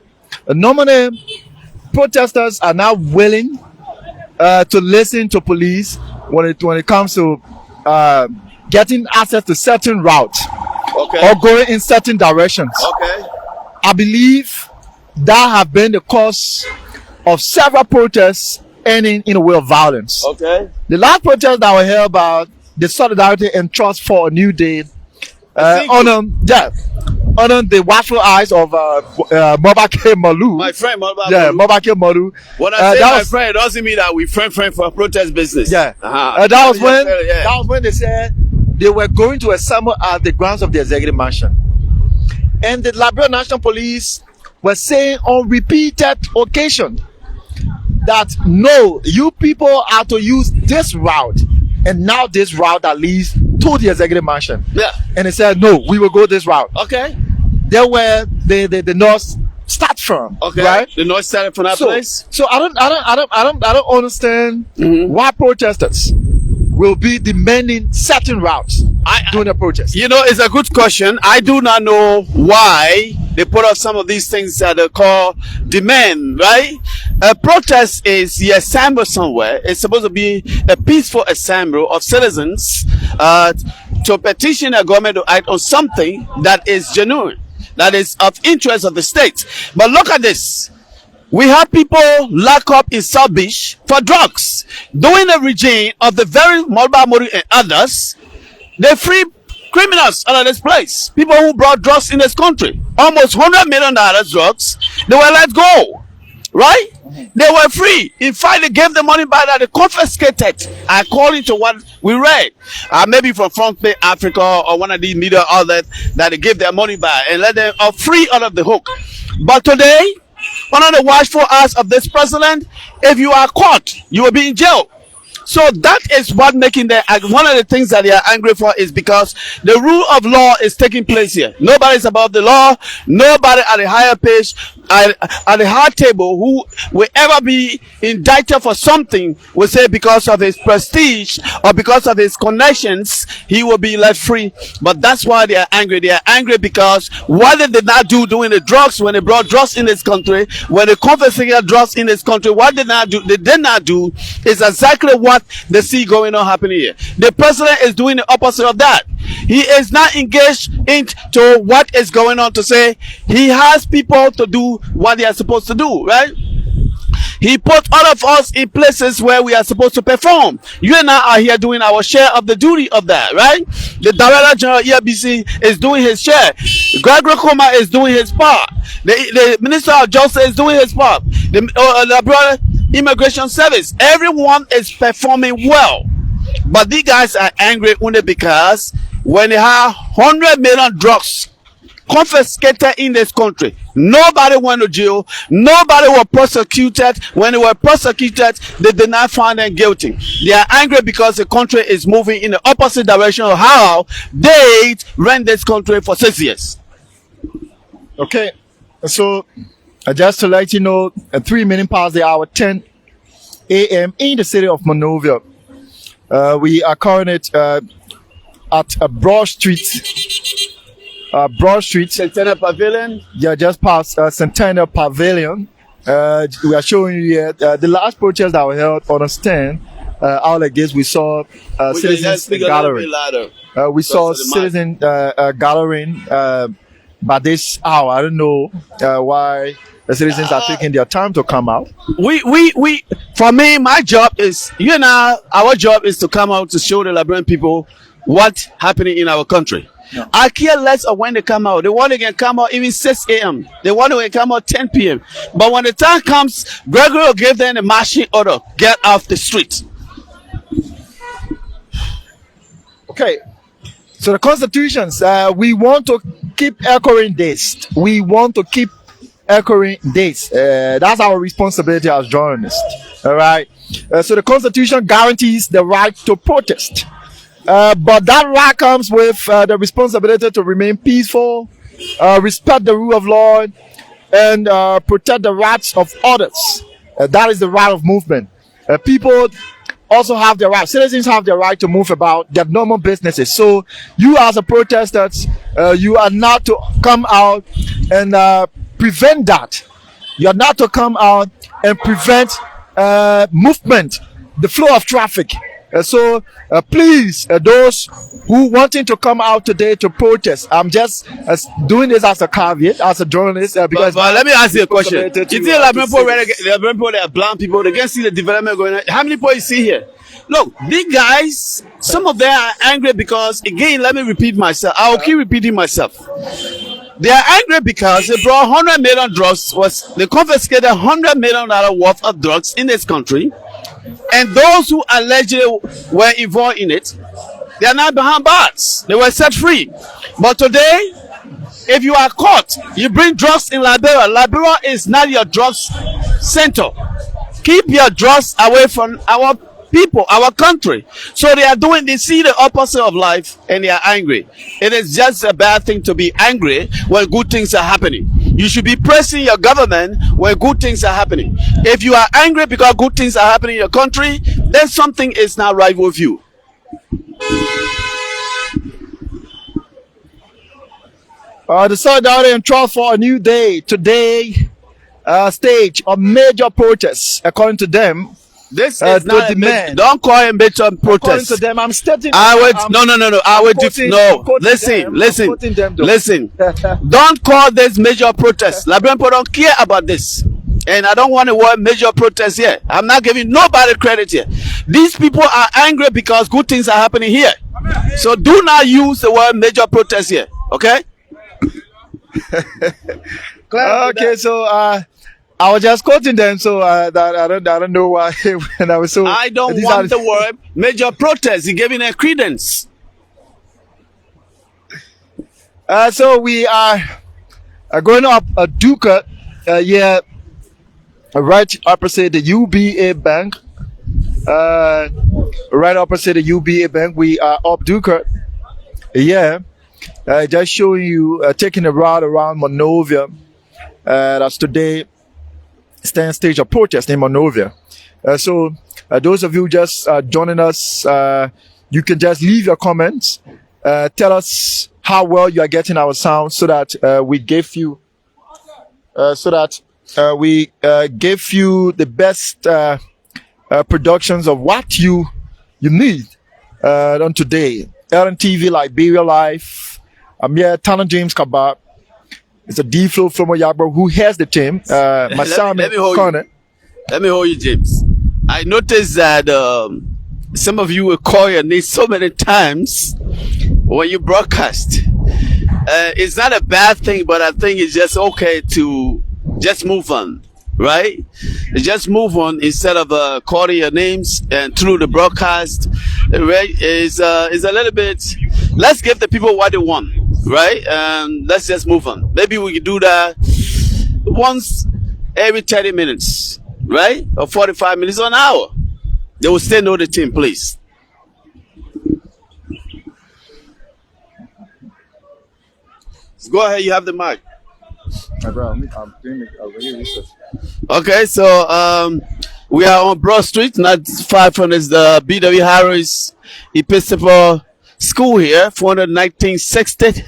Normally, protesters are now willing to listen to police when it comes to getting access to certain routes Okay. or going in certain directions. Okay. I believe that have been the cause of several protests ending in a way of violence. Okay. The last protest that we heard about the Solidarity and Trust for a New Day honor the watchful eyes of Mobake Malu. My friend, Mobake Malu. When I say my friend, it doesn't mean that we friend for protest business. Yeah. That was when they said they were going to assemble at the grounds of the executive mansion. And the Liberia National Police were saying on repeated occasion that no, you people are to use this route, and now this route that leads to the executive mansion. Yeah. And they said no, we will go this route. Okay. There were the North start from. Okay. Right. The North started from that place. So I don't understand why protesters will be demanding certain routes during the protest. You know, it's a good question. I do not know why they put up some of these things that they call demand, right? A protest is the assembly somewhere. It's supposed to be a peaceful assembly of citizens to petition a government to act on something that is genuine, that is of interest of the state. But look at this. We have people locked up in South Beach for drugs. During the regime of the very Monrovia Mori and others, they free criminals out of this place. People who brought drugs in this country. Almost $100 million drugs. They were let go. Right? They were free. In fact, they gave the money back that they confiscated, according to what we read. Maybe from Front Page Africa or one of these media outlets that they gave their money back and let them free out of the hook. But today, under the watchful eyes of this president, if you are caught, you will be in jail. So that is what making them, one of the things that they are angry for is because the rule of law is taking place here. Nobody is above the law. Nobody at the higher page, at the high table, who will ever be indicted for something will say because of his prestige or because of his connections, he will be let free. But that's why they are angry. They are angry because what they did not do doing the drugs, when they brought drugs in this country, when they confiscated drugs in this country, what they did not do is exactly what they see going on happening here. The president is doing the opposite of that. He is not engaged into what is going on to say he has people to do what they are supposed to do, right? He put all of us in places where we are supposed to perform. You and I are here doing our share of the duty of that, right? The Director General ERBC is doing his share. Gregory Koma is doing his part. The Minister of Justice is doing his part. The Immigration Service, everyone is performing well. But these guys are angry only because when they have 100 million drugs confiscated in this country, nobody went to jail, nobody was prosecuted. When they were prosecuted, they did not find them guilty. They are angry because the country is moving in the opposite direction of how they ran this country for 6 years. Okay, so just to let you know, at 3 minutes past the hour, 10 a.m. in the city of Monrovia. We are currently at Broad Street. Centennial Pavilion? Yeah, just past Centennial Pavilion. We are showing you here the last protest that we held on a stand. Out against we saw citizens gathering. We saw citizens gathering by this hour. I don't know why the citizens are taking their time to come out. We for me, my job is, our job is to come out to show the Liberian people what's happening in our country. No. I care less of when they come out. They want to get come out even 6 a.m. They want to come out 10 p.m. But when the time comes, Gregory will give them a marching order. Get off the street. Okay. So the constitutions, we want to keep echoing this. We want to keep echoing this. That's our responsibility as journalists. All right. So the constitution guarantees the right to protest. But that right comes with the responsibility to remain peaceful, respect the rule of law, and protect the rights of others. That is the right of movement. People also have the right, citizens have the right to move about their normal businesses. So you as a protester, you are not to come out and prevent that. You are not to come out and prevent movement, the flow of traffic. So please, those who wanting to come out today to protest, I'm just doing this as a caveat, as a journalist, because. But let me ask you a question. You think people that are blind people, they can see the development going on. How many people you see here? Look, these guys, some of them are angry because, again, let me repeat myself. I will keep repeating myself. They are angry because they brought 100 million drugs, they confiscated $100 million worth of drugs in this country. And those who allegedly were involved in it, they are not behind bars. They were set free. But today, if you are caught, you bring drugs in Liberia. Liberia is not your drugs center. Keep your drugs away from our people, our country. So they see the opposite of life and they are angry. It is just a bad thing to be angry when good things are happening. You should be praising your government when good things are happening. If you are angry because good things are happening in your country, then something is not right with you. The solidarity and trust for a new day today stage a major protest according to them. This is not don't call it major protest. According to them, I'm stating. Listen. Don't call this major protest. Liberian people don't care about this. And I don't want the word major protest here. I'm not giving nobody credit here. These people are angry because good things are happening here. So do not use the word major protest here. Okay? Okay, so I was just quoting them, so I don't know why. When I was so. I don't want the word major protest. You're giving it credence. So we are going up a Duca here, right opposite the UBA Bank. Right opposite the UBA Bank, we are up Duca. Yeah, just showing you taking a ride around Monrovia. That's today. Stand stage of protest in Monrovia. So those of you just joining us, you can just leave your comments. Tell us how well you are getting our sound so that we give you the best productions of what you need on today. LNTV Liberia Live. I'm here, Tana James Kabab. It's a D-Flow from Oyagbo who has the team. Let me hold you, James. I noticed that some of you will call your name so many times when you broadcast. It's not a bad thing, but I think it's just okay to just move on, right? Just move on instead of calling your names and through the broadcast. Right? Is a little bit. Let's give the people what they want. Right? Let's just move on. Maybe we can do that once every 30 minutes, right? Or 45 minutes or an hour. They will still know the team, please. Go ahead, you have the mic. Okay, so we are on Broad Street, not far from the B.W. Harris Episcopal School here, 1960.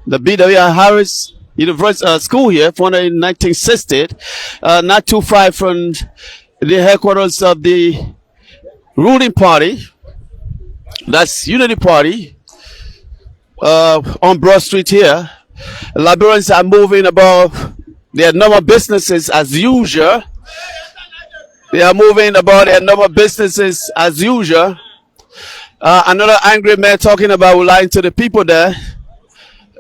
The B.W. Harris University School here, 1960. Not too far from the headquarters of the ruling party. That's Unity Party. On Broad Street here. Liberians are moving about their normal businesses as usual. They are moving about their normal businesses as usual. Another angry man talking about lying to the people there.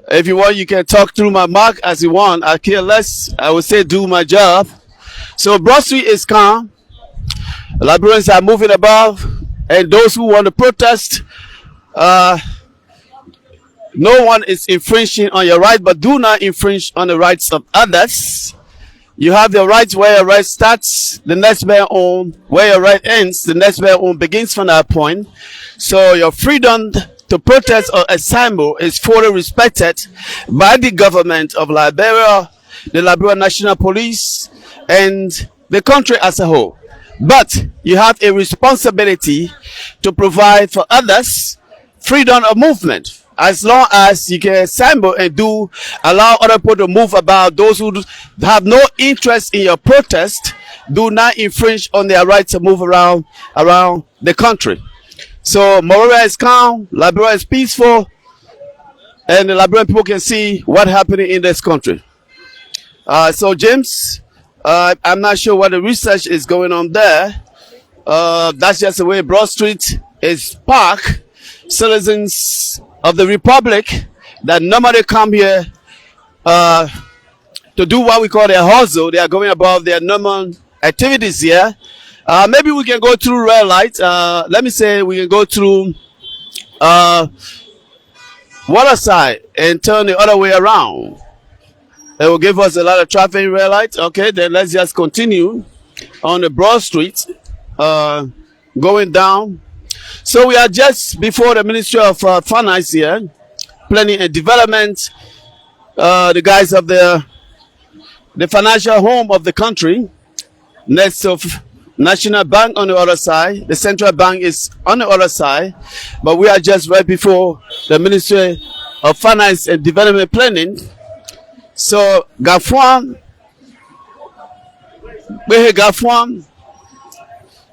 If you want, you can talk through my mic as you want. I care less. I would say do my job. So Broad Street is calm. Liberians are moving about. and those who want to protest, no one is infringing on your right, but do not infringe on the rights of others. You have your rights where your right starts, the next man own. Where your right ends, the next man own begins from that point. So your freedom to protest or assemble is fully respected by the government of Liberia, the Liberia National Police, and the country as a whole. But you have a responsibility to provide for others freedom of movement. As long as you can assemble and do allow other people to move about, those who have no interest in your protest do not infringe on their right to move around the country. So Monrovia is calm, Liberia is peaceful, and the Liberian people can see what's happening in this country. So James, I'm not sure what the research is going on there. That's just the way Broad Street is parked. Citizens of the Republic that normally come here to do what we call their hustle. They are going about their normal activities here. Maybe we can go through red light. Let me say we can go through water side and turn the other way around. It will give us a lot of traffic in red light. Okay, then let's just continue on the Broad Street, going down. So we are just before the Ministry of Finance here, Planning and Development, the guys of the financial home of the country, next of National Bank on the other side. The Central Bank is on the other side, but we are just right before the Ministry of Finance and Development Planning. So Gafwan,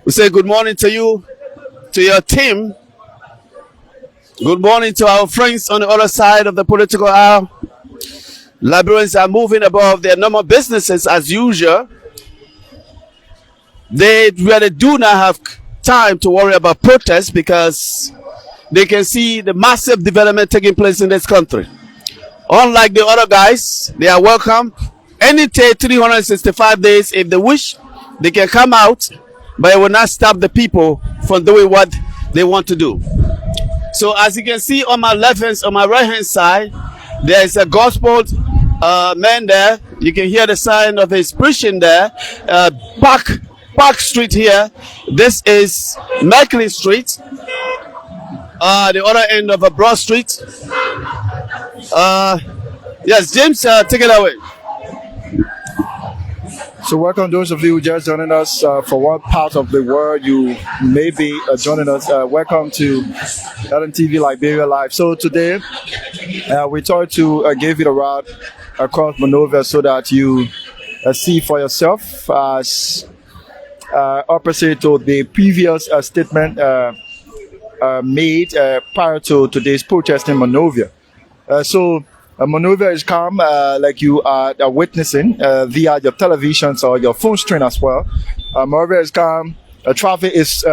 we say good morning to you, to your team. Good morning to our friends on the other side of the political aisle. Liberians are moving above their normal businesses as usual. They really do not have time to worry about protests because they can see the massive development taking place in this country. Unlike the other guys, they are welcome. Any day, 365 days, if they wish, they can come out, but it will not stop the people from doing what they want to do. So as you can see on my left hand, on my right hand side, there is a gospel man there. You can hear the sound of his preaching there. Park Street here. This is Merkley Street. The other end of a Broad Street. Yes, James, take it away. So welcome those of you who just joining us for one part of the world. You may be joining us. Welcome to LNTV Liberia Live. So today we thought to give you a route across Monrovia so that you see for yourself as opposite to the previous statement made prior to today's protest in Monrovia. So Monrovia is calm, like you are witnessing via your televisions or your phone screen as well. Monrovia is calm. Traffic is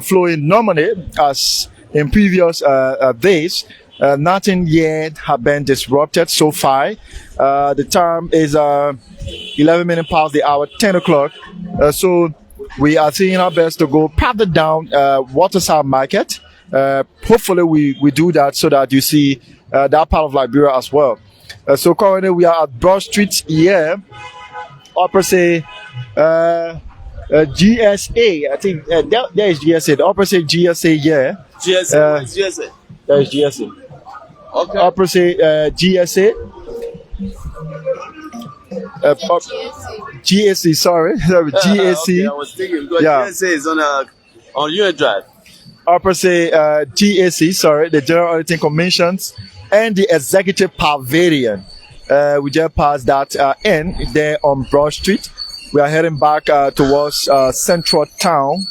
flowing normally as in previous days. Nothing yet have been disrupted so far. The time is 11 minutes past the hour, 10 o'clock. So we are seeing our best to go further down Waterside Market. Hopefully we do that so that you see that part of Liberia as well. So currently we are at Broad Street here, opposite GSA. I think there is GSA. The opposite GSA here. GSA. GSA. There is GSA. Okay. Opposite GSA. GSC, sorry. GSC. Okay, I was thinking because Yeah. GSA is on Unit Drive. Opposite GAC, sorry, the General Auditing Commissions and the Executive Pavilion. We just passed that end there on Broad Street. We are heading back towards Central Town.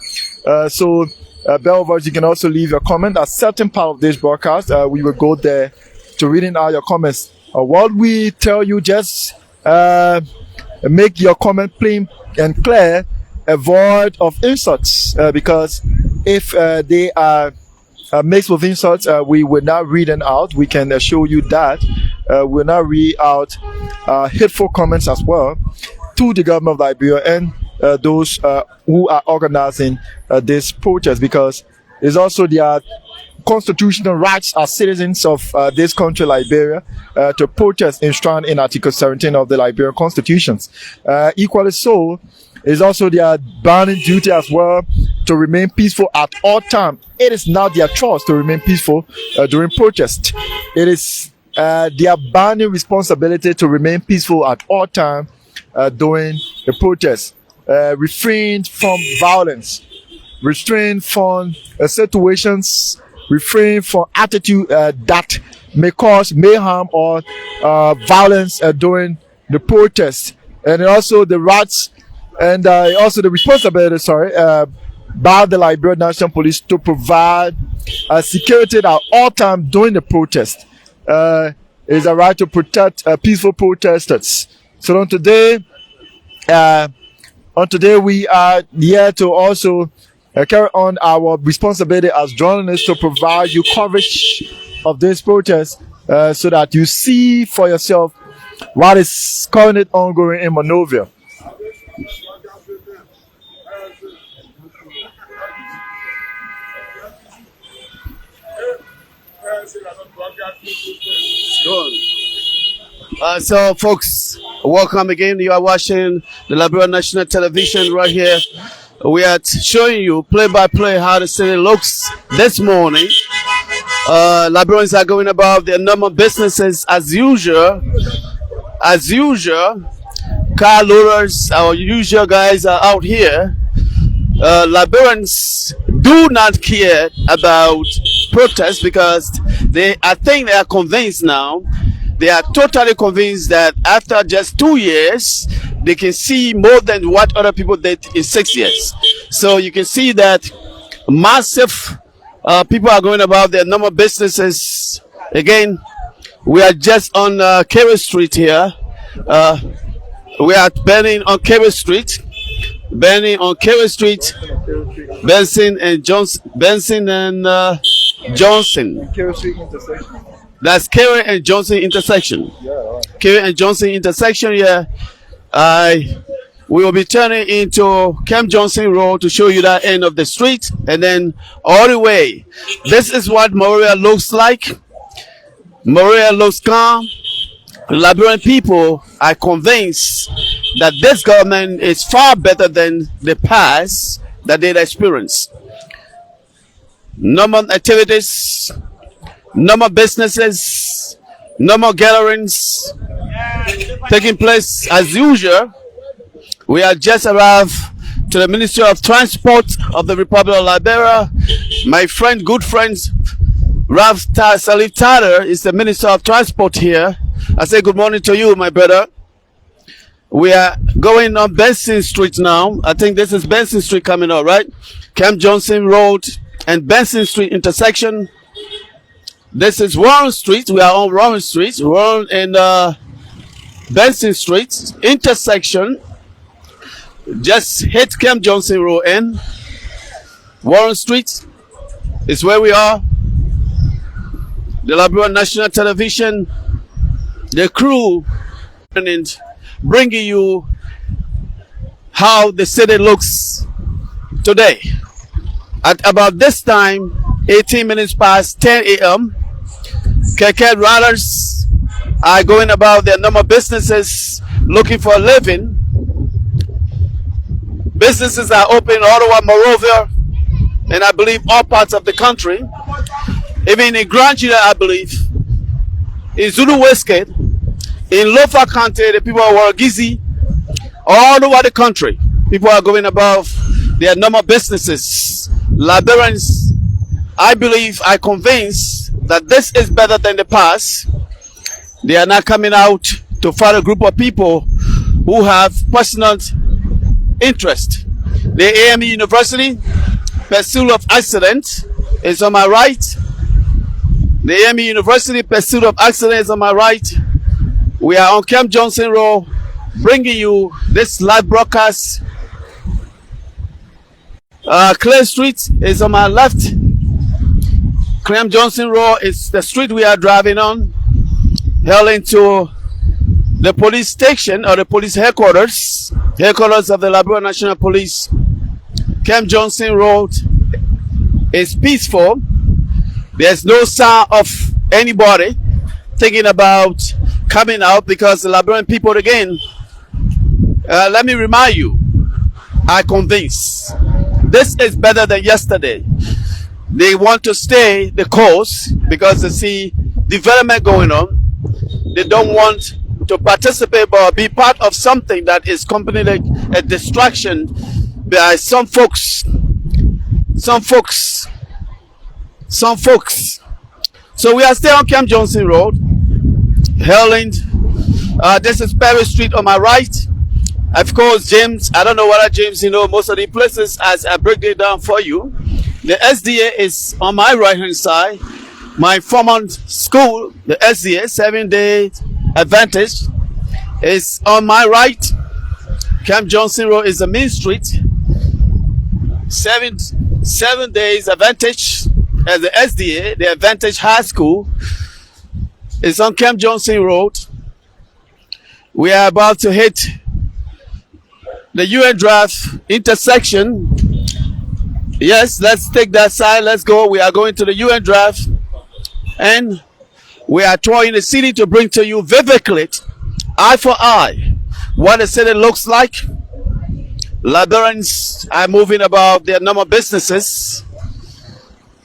So, Belvers, you can also leave your comment. A certain part of this broadcast, we will go there to reading out your comments. What we tell you, just make your comment plain and clear, avoid of insults, because if they are mixed with insults, we will not read them out. We can assure you that we will not read out hateful comments as well to the government of Liberia and those who are organizing this protest, because It's also their constitutional rights as citizens of this country, Liberia, to protest enshrined in Article 17 of the Liberian Constitutions. Equally so, it's also their burning duty as well to remain peaceful at all times. It is not their choice to remain peaceful during protest. It is their burning responsibility to remain peaceful at all times during the protest. Refrain from violence, restrain from situations, refrain from attitude that may cause mayhem or violence during the protest, and also the rights and also the responsibility, by the Liberian National Police to provide security at all times during the protest. Is a right to protect peaceful protesters. So on today we are here to also carry on our responsibility as journalists to provide you coverage of this protest so that you see for yourself what is currently ongoing in Monrovia. So, folks, welcome again. You are watching the Liberia National Television right here. We are showing you play by play how the city looks this morning. Liberians are going about their normal businesses as usual. As usual, car loaders, our usual guys are out here. Liberians do not care about protests because I think they are convinced now. They are totally convinced that after just 2 years, they can see more than what other people did in 6 years. So you can see that massive people are going about their normal businesses. Again, we are just on Kerry Street here. We are burning on Kerry Street. Burning on Kerry Street. Benson and Johnson. That's Kerry and Johnson intersection. Kerry and Johnson intersection here. We will be turning into Camp Johnson Road to show you that end of the street, and then all the way. This is what Monrovia looks like. Monrovia looks calm. Liberian people are convinced that this government is far better than the past that they experienced. Normal activities, normal businesses, normal gatherings taking place as usual. We are just arrived to the Ministry of Transport of the Republic of Liberia. My friend, good friends, Ralph Salif Tader is the Minister of Transport here. I say good morning to you, my brother. We are going on Benson Street now. I think this is Benson Street coming out, right? Camp Johnson Road and Benson Street intersection. This is Warren Street. We are on Warren Street. Warren and Benson Street intersection. Just hit Camp Johnson Road and Warren Street is where we are. The Liberia National Television, the crew, and bringing you how the city looks today. At about this time, 18 minutes past 10 a.m., Keke riders are going about their normal businesses, looking for a living. Businesses are open all over Monrovia, and I believe all parts of the country. Even in Grand Chile, I believe. In Zulu Westgate, in Lofa County, the people are busy. All over the country, people are going about their normal businesses. Liberians, I believe, are convinced that this is better than the past. They are not coming out to fight a group of people who have personal interest. The AME University Pursuit of Excellence is on my right. The AME University Pursuit of Excellence is on my right. We are on Camp Johnson Road, bringing you this live broadcast. Clay Street is on my left. Camp Johnson Road is the street we are driving on, heading to the police station or the police headquarters of the Liberia National Police. Camp Johnson Road is peaceful. There's no sound of anybody thinking about coming out because the Liberian people, again, let me remind you, are convinced this is better than yesterday. They want to stay the course because they see development going on. They don't want to participate but be part of something that is completely a distraction by some folks. So we are still on Camp Johnson Road, hailing. This is Perry Street on my right. Of course, James, I don't know whether James, you know, most of the places as I break it down for you. The SDA is on my right hand side. My former school, the SDA, 7-day Advantage, is on my right. Camp Johnson Road is the main street. 7 days Advantage as the SDA, the Advantage High School, is on Camp Johnson Road. We are about to hit the UN Drive intersection. Yes, let's take that side. Let's go. We are going to the UN Drive, and we are touring the city to bring to you vividly, eye for eye, what the city looks like. Liberians are moving about their normal businesses.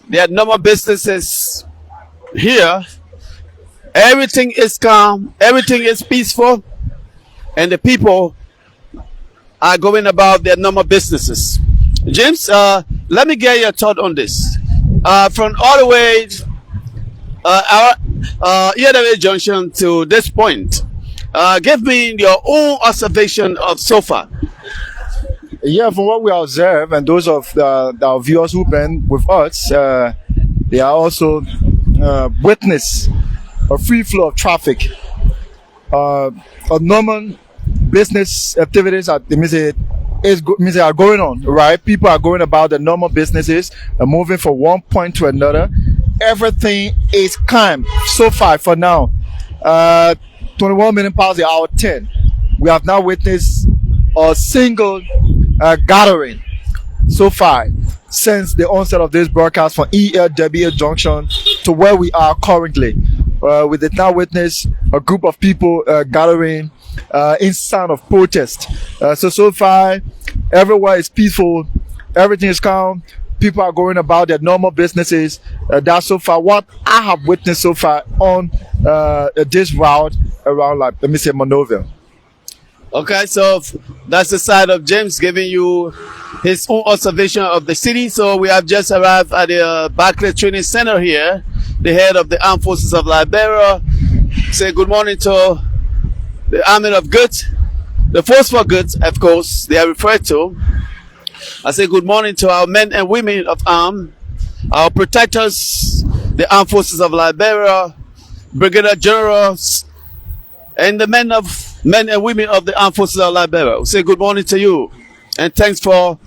Their normal businesses here. Everything is calm. Everything is peaceful. And the people are going about their normal businesses. James, let me get your thought on this. From all the way our EW Junction to this point, give me your own observation of so far. Yeah, from what we observe, and those of our viewers who've been with us, they are also witness a free flow of traffic. A normal business activities are going on, right? People are going about their normal businesses and moving from one point to another. Everything is calm so far for now. 21 minutes past the hour 10. We have now witnessed a single gathering so far since the onset of this broadcast from ELW Junction to where we are currently. We did now witness a group of people gathering in sound of protest. So far, everywhere is peaceful. Everything is calm. People are going about their normal businesses. That's so far what I have witnessed so far on this route around, like, let me say, Monrovia. Okay, so that's the side of James giving you his own observation of the city. So we have just arrived at the Barclay Training Center here. The head of the Armed Forces of Liberia. Say good morning to the Army of Good, the Force for Good, of course, they are referred to. I say good morning to our men and women of arm, our protectors, the Armed Forces of Liberia, Brigadier Generals, and the men and women of the Armed Forces of Liberia. We say good morning to you, and thanks for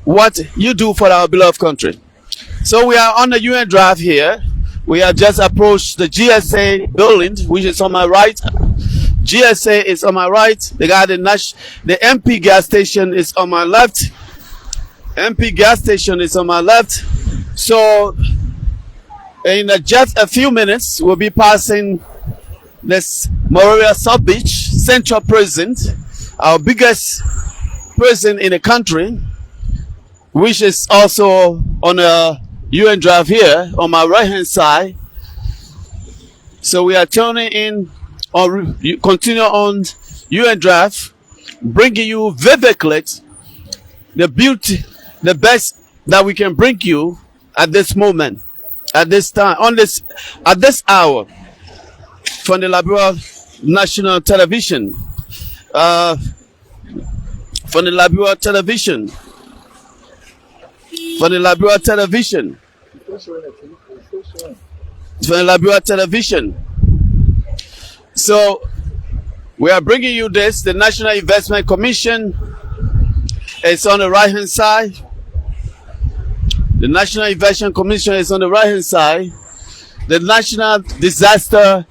what you do for our beloved country. So we are on the UN Drive here. We have just approached the GSA building, which is on my right. GSA is on my right. The MP gas station is on my left. MP gas station is on my left. So in just a few minutes, we'll be passing this Monrovia South Beach Central Prison, our biggest prison in the country, which is also on a UN Drive here on my right hand side. So we are turning in or continue on UN Drive, bringing you vividly the beauty, the best that we can bring you at this moment, at this time, at this hour, from the Liberia National Television, from the Liberia Television, from the Liberia Television, from the Liberia Television. So we are bringing you this. The National Investment Commission is on the right hand side. The National Investment Commission is on the right hand side. The National Disaster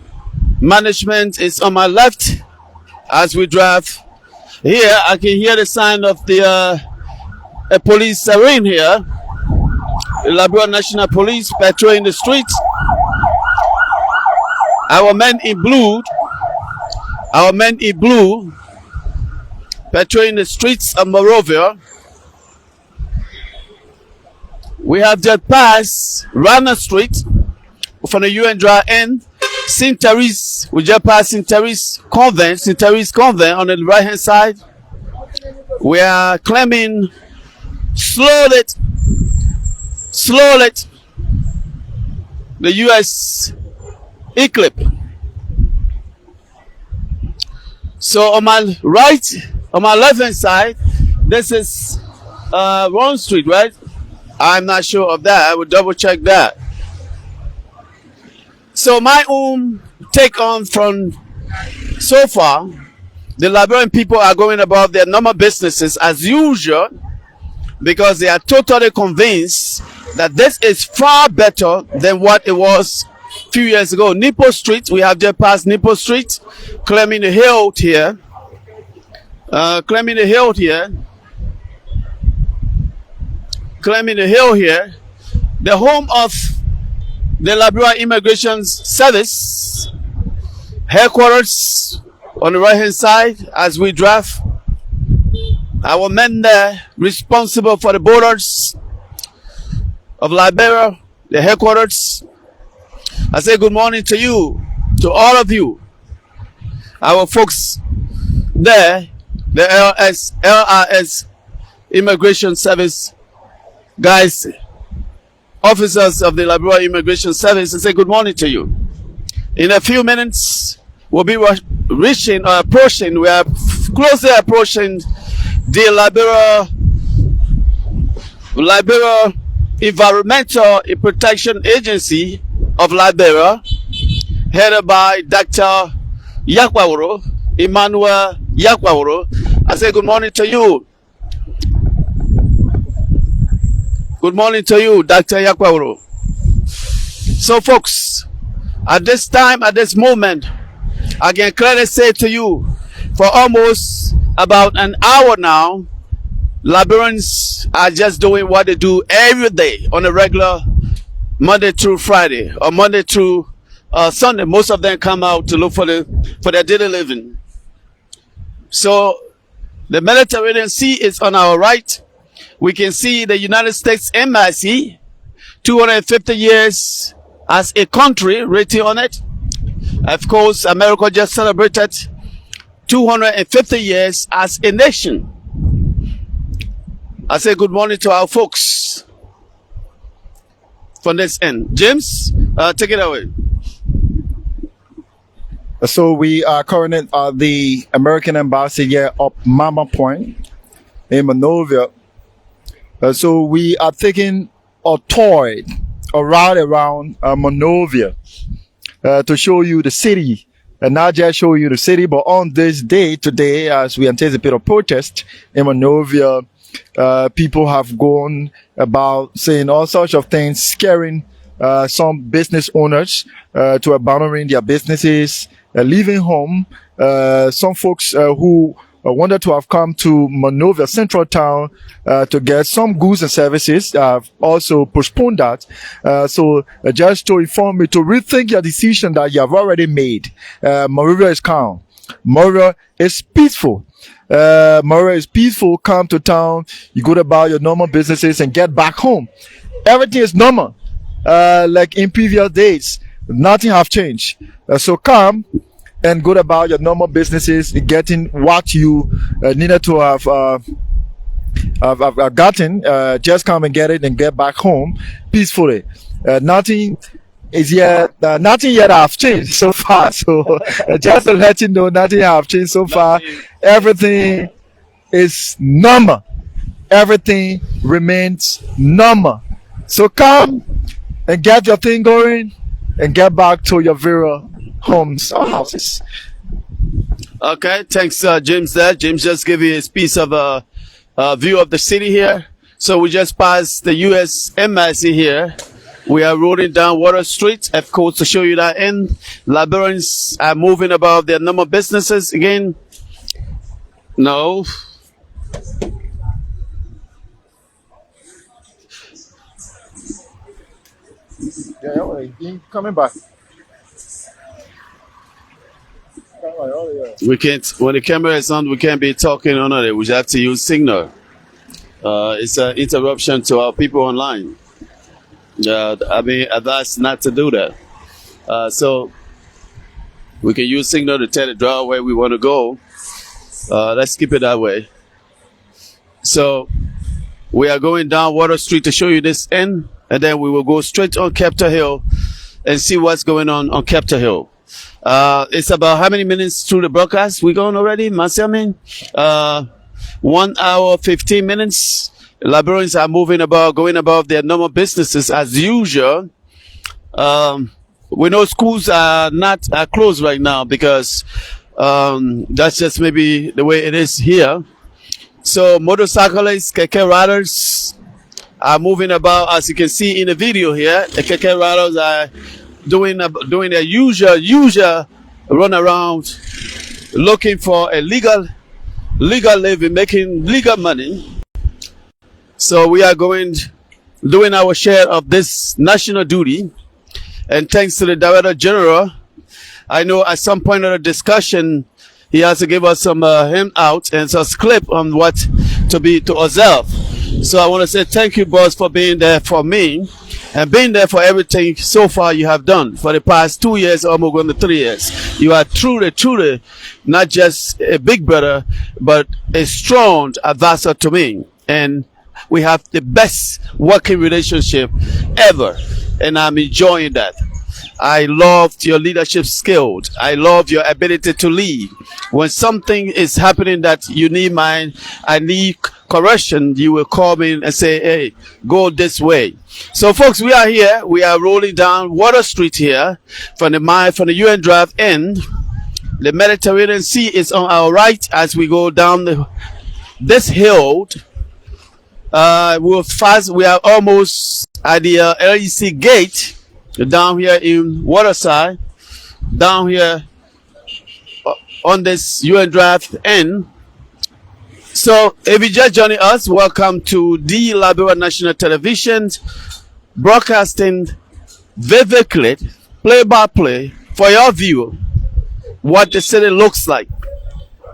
Management is on my left as we drive. Here I can hear the sound of the a police siren here. The Liberia National Police patrolling the streets. Our men in blue patrolling the streets of Monrovia. We have just passed Rana Street from the UN Drive end. St. Therese, we just passed St. Therese Convent on the right hand side. We are climbing slowly the US Eclipse. So on my left hand side, this is Ron Street, right? I'm not sure of that. I will double check that. So my own take on from so far, the Liberian people are going about their normal businesses as usual because they are totally convinced that this is far better than what it was a few years ago. Nipo Street, we have just passed Nipo Street, climbing the hill here. Climbing the hill here, the home of the Liberia Immigration Service headquarters on the right hand side as we drive. Our men there responsible for the borders of Liberia, the headquarters. I say good morning to you, to all of you. Our folks there, the LRS Immigration Service guys, officers of the Liberia Immigration Service, I say good morning to you. In a few minutes, we'll be approaching, we are closely approaching the Liberia Environmental Protection Agency of Liberia, headed by Dr. Yakwaworo, Emmanuel Yakwaworo. I say good morning to you. Good morning to you, Dr. Yakwaworo. So folks, at this time, at this moment, I can clearly say to you, for almost about an hour now, Liberians are just doing what they do every day on a regular Monday through Friday or Monday through Sunday. Most of them come out to look for their daily living. So the Mediterranean Sea is on our right. We can see the United States Embassy, 250 years as a country written on it. Of course, America just celebrated 250 years as a nation. I say good morning to our folks from this end. James, take it away. So we are currently at the American Embassy here up Mama Point in Monrovia. So we are taking a tour, a ride around Monrovia to show you the city. And not just show you the city, but on this day today, as we anticipate a protest in Monrovia, people have gone about saying all sorts of things, scaring some business owners to abandoning their businesses, leaving home. Some folks who wanted to have come to Monrovia Central Town to get some goods and services have also postponed that. So just to inform me to rethink your decision that you have already made. Monrovia is calm. Monrovia is peaceful. Monrovia is peaceful. Come to town. You go about your normal businesses and get back home. Everything is normal. Like in previous days, nothing have changed. So come and go about your normal businesses, getting what you needed to have gotten. Just come and get it and get back home peacefully. Nothing yet have changed so far. So just to let you know, nothing have changed so far. Everything is normal. Everything remains normal. So come and get your thing going and get back to your various homes or houses. Okay, thanks, James. There, James just gave you his piece of view of the city here. So we just passed the U.S. Embassy here. We are rolling down Water Street, of course, to show you that end. Liberians are moving about their normal businesses again. No. Yeah, you coming back. We can't, when the camera is on, we can't be talking on it. We have to use signal. It's an interruption to our people online. I mean, advise not to do that. So we can use signal to tell the draw where we want to go. Let's keep it that way. So we are going down Water Street to show you this end, and then we will go straight on Capitol Hill and see what's going on Capitol Hill. It's about how many minutes through the broadcast? We going already, Masiamin? 1 hour, 15 minutes. Liberians are going about their normal businesses as usual. We know schools are closed right now because that's just maybe the way it is here. So motorcyclists, keke riders are moving about, as you can see in the video here. The keke riders are doing their usual run around, looking for a legal living, making legal money. So we are doing our share of this national duty. And thanks to the Director General, I know at some point of the discussion, he has to give us some handout and some clip on what to observe. So I want to say thank you, boss, for being there for me and being there for everything so far you have done for the past 2 years, almost going to 3 years. You are truly not just a big brother, but a strong advisor to me. And we have the best working relationship ever. And I'm enjoying that. I loved your leadership skills. I love your ability to lead. When something is happening that you need I need correction, you will call me and say, hey, go this way. So folks, we are here. We are rolling down Water Street here from the UN Drive end. The Mediterranean Sea is on our right as we go down this hill. We are almost at the LEC gate down here in Waterside, down here on this UN Drive end. So if you just joining us, welcome to the Liberia National Television, broadcasting vividly, play by play, for your view, what the city looks like.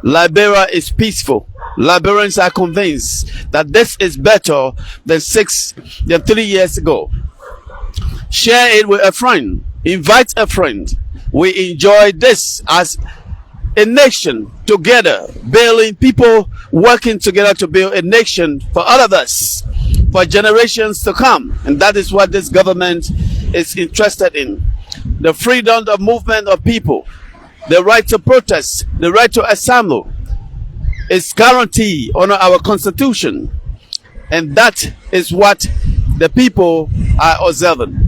Liberia is peaceful. Liberians are convinced that this is better than 3 years ago. Share it with a friend. Invite a friend. We enjoy this as a nation together, building people working together to build a nation for all of us, for generations to come. And that is what this government is interested in. The freedom of movement of people, the right to protest, the right to assemble is guaranteed under our constitution. And that is what the people are observing.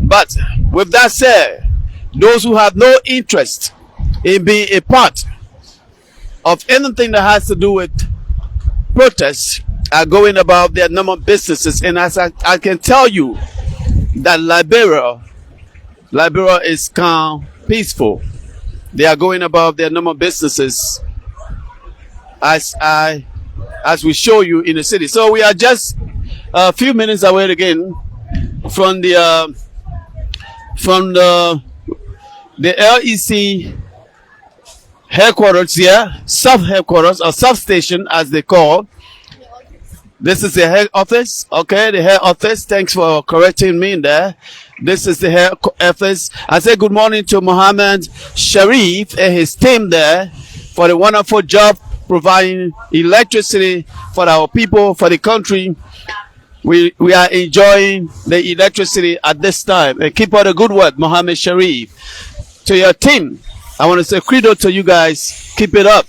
But with that said, those who have no interest in being a part of anything that has to do with protests are going about their normal businesses. And as I can tell you that Liberia is calm, peaceful. They are going about their normal businesses as we show you in the city. So we are just a few minutes away again from the LEC headquarters here, sub-headquarters or substation as they call. This is the head office. Okay, the head office. Thanks for correcting me in there. This is the head office. I say good morning to Mohammed Sharif and his team there for the wonderful job providing electricity for our people, for the country. We are enjoying the electricity at this time. And keep up the good work, Mohammed Sharif. To your team, I want to say kudos to you guys. Keep it up.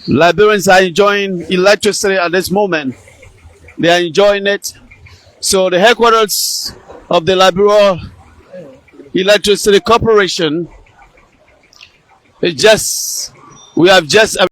Liberians are enjoying electricity at this moment. They are enjoying it. So the headquarters of the Liberia Electricity Corporation is we have just